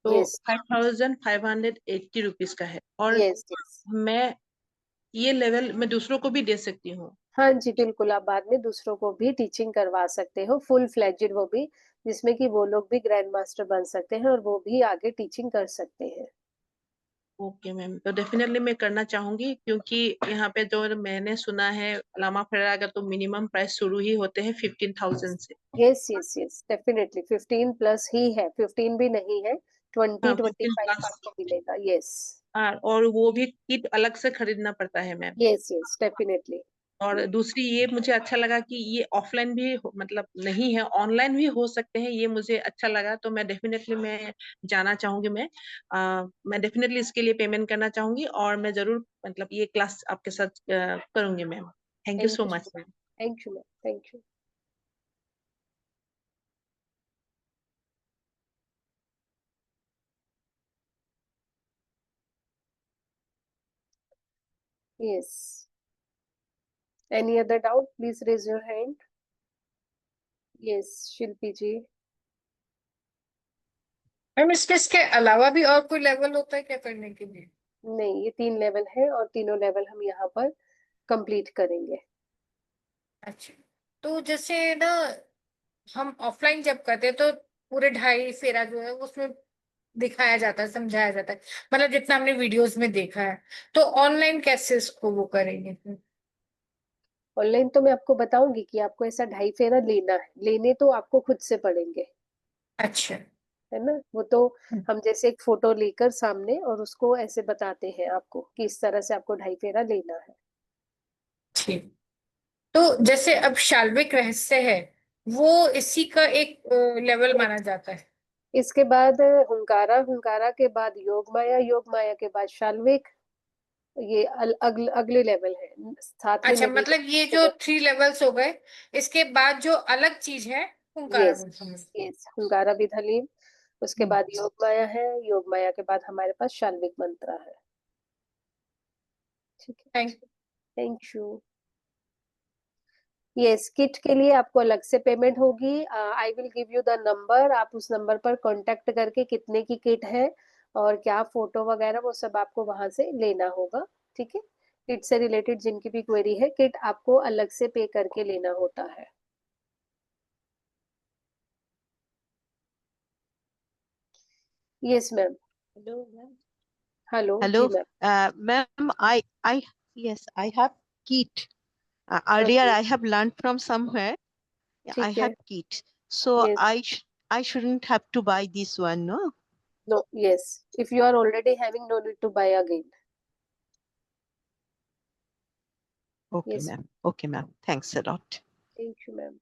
तो यस 5580 रुपीज का है। और यस यस। मैं ये लेवल मैं दूसरों को भी दे सकती हूँ? हाँ जी, बिल्कुल, आप बाद में दूसरों को भी टीचिंग करवा सकते हो, फुल फ्लेजेड वो भी, जिसमें कि वो लोग भी ग्रैंड मास्टर बन सकते हैं और वो भी आगे टीचिंग कर सकते हैं। ओके मैम, तो डेफिनेटली मैं करना चाहूंगी, क्योंकि यहाँ पे जो मैंने सुना है लामा फेरा का तो मिनिमम प्राइस शुरू ही होते हैं 15,000 से। Yes yes yes, definitely 15 plus ही है, 15 भी नहीं है, हाँ, 20-25 15+। आपको मिलेगा। यस और वो भी किट अलग से खरीदना पड़ता है मैम? Yes yes, definitely. और दूसरी ये मुझे अच्छा लगा कि ये ऑफलाइन भी मतलब नहीं है, ऑनलाइन भी हो सकते हैं, ये मुझे अच्छा लगा। तो मैं डेफिनेटली मैं जाना चाहूंगी। मैं डेफिनेटली इसके लिए पेमेंट करना चाहूंगी, और मैं जरूर मतलब ये क्लास आपके साथ करूंगी ma'am. Thank you thank so you much so much. Ma'am. Thank you ma'am, thank you. Yes. Any other doubt? Please raise your hand. Yes, Shilpi ji. Ma'am इसमें इसके अलावा भी और कोई लेवल होता है क्या करने के लिए? नहीं, ये 3 लेवल है और तीनों लेवल हम यहाँ पर कंप्लीट करेंगे. अच्छा, तो जैसे ना हम ऑफलाइन जब करते हैं तो पूरे 2.5 फेरा जो है उसमें दिखाया जाता है, समझाया जाता है, मतलब जितना हमने वीडियोस में देखा है. तो ऑनलाइन कैसे इसको वो करेंगे फिर? ऑनलाइन तो मैं आपको बताऊंगी कि आपको ऐसा 2.5 फेरा लेना है. लेने तो आपको खुद से पड़ेंगे, अच्छा. है ना. वो तो हम जैसे एक फोटो लेकर सामने और उसको ऐसे बताते हैं आपको कि इस तरह से आपको 2.5 फेरा लेना है. ठीक. तो जैसे अब शाल्विक रहस्य है, वो इसी का एक लेवल माना जाता है. इसके बाद हुंकारा, हुंकारा के बाद योग माया, योग माया के बाद शाल्विक. ये अगले लेवल है. साथ में अच्छा, नहीं मतलब ये जो 3 लेवल्स हो गए, इसके बाद जो अलग चीज है हुंकारा यस. बोल समझ. यस, हुंकारा विद हलीम. उसके बाद योग माया है. योग माया के बाद हमारे पास शाल्विक मंत्र है. ठीक है. Thank you. Thank you. Yes, kit के लिए आपको अलग से पेमेंट होगी. I will give you the number. आप उस नंबर पर कांटेक्ट करके कितने की किट है और क्या फोटो वगैरह वो सब आपको वहां से लेना होगा. ठीक है. किट से रिलेटेड जिनकी भी क्वेरी है, किट आपको अलग से पे करके लेना होता है. Yes ma'am. Hello, ma'am. Hello Hello, जी ma'am. ma'am. Yes, I have kit. Earlier, okay. I have learned from somewhere. Yeah, I ठीक है. have kit, so yes. I shouldn't have to buy this one, no? No. Yes, if you are already having, no need to buy again. Okay, yes. ma'am. Okay, ma'am. Thanks a lot. Thank you ma'am.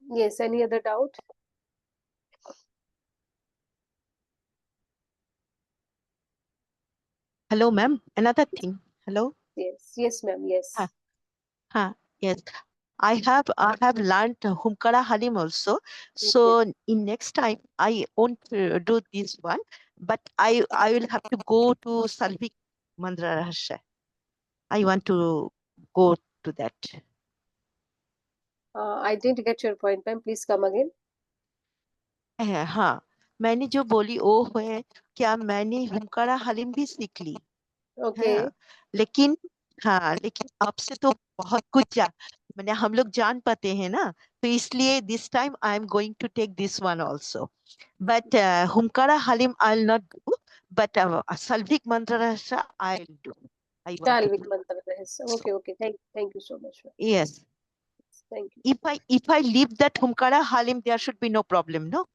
Yes, any other doubt? Hello, ma'am. Another thing. Hello. Yes. Yes ma'am. Yes. Huh. Huh. Yes. I have learned Humkara Halim also. Okay. So in next time I won't do this one, but I will have to go to Salvik Mandra Rahasya. I want to go to that. I didn't get your point ma'am, please come again. हाँ, मैंने जो बोली वो है क्या मैंने हुमकारा हलीम भी सीख ली. ओके. हाँ, लेकिन लेकिन आपसे तो बहुत कुछ मैंने हम लोग जान पाते हैं ना, तो इसलिए this time I am going to take this one also. But हुमकारा हलीम I will not do, but सल्विक मंत्र रहस्य I will do. I want to शाल्विक डू. मंत्र रहस्य. Okay. Okay. Thank you so much. Yes. Thank you. If I leave that humkara halim, there should be no problem, no?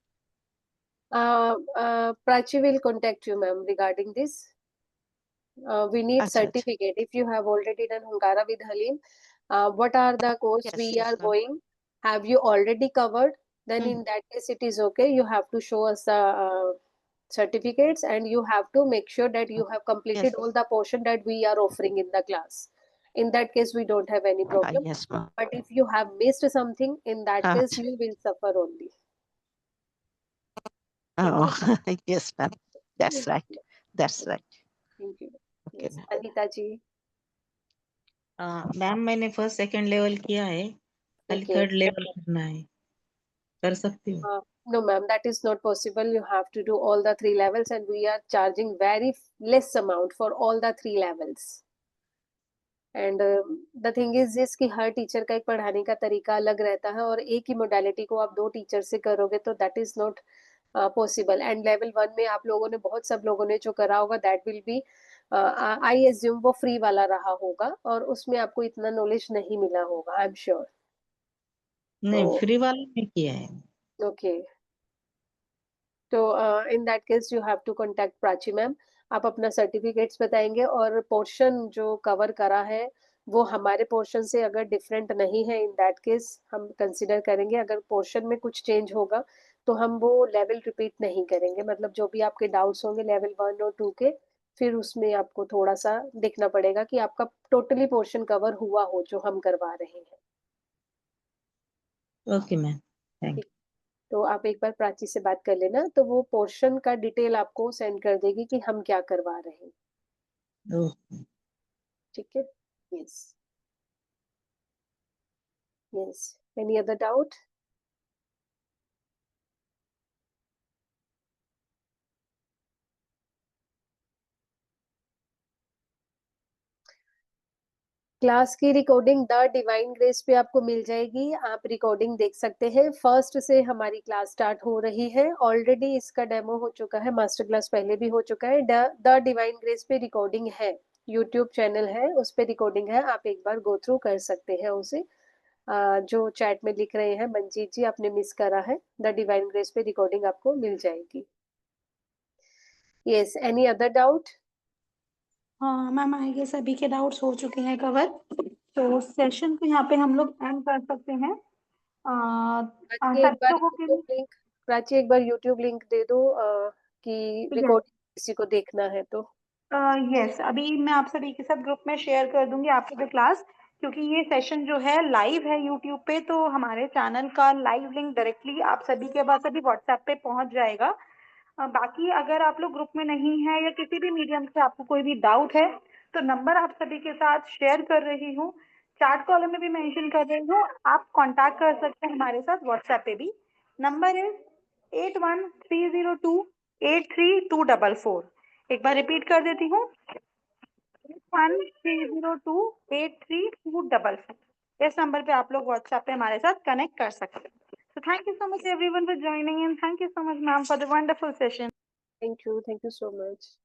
Prachi will contact you ma'am regarding this. We need Acha, acha. certificate. If you have already done Hunkara with Halim, what are the course Yes, we yes, are ma'am. going? Have you already covered? Then in that case, it is okay. You have to show us the certificates and you have to make sure that you have completed Yes. all the portion that we are offering in the class. In that case, we don't have any problem. Yes, ma'am. But if you have missed something, in that case, Acha. you will suffer only. Oh, Okay. yes, ma'am. That's Yes. right. That's right. Thank you. Okay, Yes. ma'am. Anita ji. Ma'am मैंने first second level किया है, खाली Okay. Third level करना है, कर सकती हूँ? No, ma'am, that is not possible. You have to do all the 3 levels, and we are charging very less amount for all the 3 levels. And the thing is this कि हर teacher का एक पढ़ाने का तरीका अलग रहता है और एक ही मोडालिटी को आप 2 टीचर से करोगे तो that is not possible. And level 1 में आप लोगों ने बहुत सब लोगों ने जो करा होगा that will be I assume वो फ्री वाला रहा होगा और उसमें आपको इतना नॉलेज नहीं मिला होगा. I am sure. नहीं, तो फ्री वाला में किया है. ओके. तो in that case you have to contact Prachi ma'am. आप अपना सर्टिफिकेट्स बताएंगे और पोर्शन जो कवर करा है वो हमारे पोर्शन से अगर डिफरेंट नहीं है इन दैट केस हम कंसिडर करेंगे. अगर पोर्शन में कुछ चेंज होगा तो हम वो लेवल रिपीट नहीं करेंगे. मतलब जो भी आपके डाउट्स होंगे लेवल 1 और 2 के, फिर उसमें आपको थोड़ा सा देखना पड़ेगा कि आपका टोटली पोर्शन कवर हुआ हो जो हम करवा रहे हैं. Okay ma'am, thank you. तो आप एक बार प्राची से बात कर लेना, तो वो पोर्शन का डिटेल आपको सेंड कर देगी कि हम क्या करवा रहे हैं। ओके। ठीक है। Yes yes, any other doubt? Class की रिकॉर्डिंग द डिवाइन ग्रेस पे आपको मिल जाएगी, आप रिकॉर्डिंग देख सकते हैं। फर्स्ट से हमारी क्लास स्टार्ट हो रही है, ऑलरेडी इसका डेमो हो चुका है, मास्टर क्लास पहले भी हो चुका है। द डिवाइन ग्रेस पे रिकॉर्डिंग है, यूट्यूब चैनल है, उस पे रिकॉर्डिंग है, आप एक बार गो थ्रू कर सकते हैं उसे। जो चैट में लिख रहे हैं मंजीत जी, आपने मिस करा है, द डिवाइन ग्रेस पे रिकॉर्डिंग आपको मिल जाएगी। Yes, any other doubt? हाँ मैम, आई गेस सभी के डाउट्स हो चुके हैं कवर, तो सेशन को यहाँ पे हम लोग एंड कर सकते हैं। प्राची एक सभी बार लोगों के यूट्यूब लिए लिंक, प्राची एक बार यूट्यूब लिंक दे दो कि यस, रिकॉर्डिंग किसी को देखना है तो। यस, अभी मैं आप सभी के साथ ग्रुप में शेयर कर दूंगी आपकी भी क्लास, क्योंकि ये सेशन जो है लाइव है यूट्यूब पे, तो हमारे चैनल का लाइव लिंक डायरेक्टली आप सभी के पास अभी व्हाट्सएप पे पहुंच जाएगा। बाकी अगर आप लोग ग्रुप में नहीं है या किसी भी मीडियम से आपको कोई भी डाउट है, तो नंबर आप सभी के साथ शेयर कर रही हूँ, चैट कॉलम में भी मेंशन कर रही हूँ, आप कांटेक्ट कर सकते हैं हमारे साथ व्हाट्सएप पे भी। Number is 8130283244। एक बार रिपीट कर देती हूँ, 8130283244। इस नंबर पे आप लोग व्हाट्सएप पे हमारे साथ कनेक्ट कर सकते हैं। So thank you so much everyone for joining in. Thank you so much ma'am for the wonderful session. Thank you so much.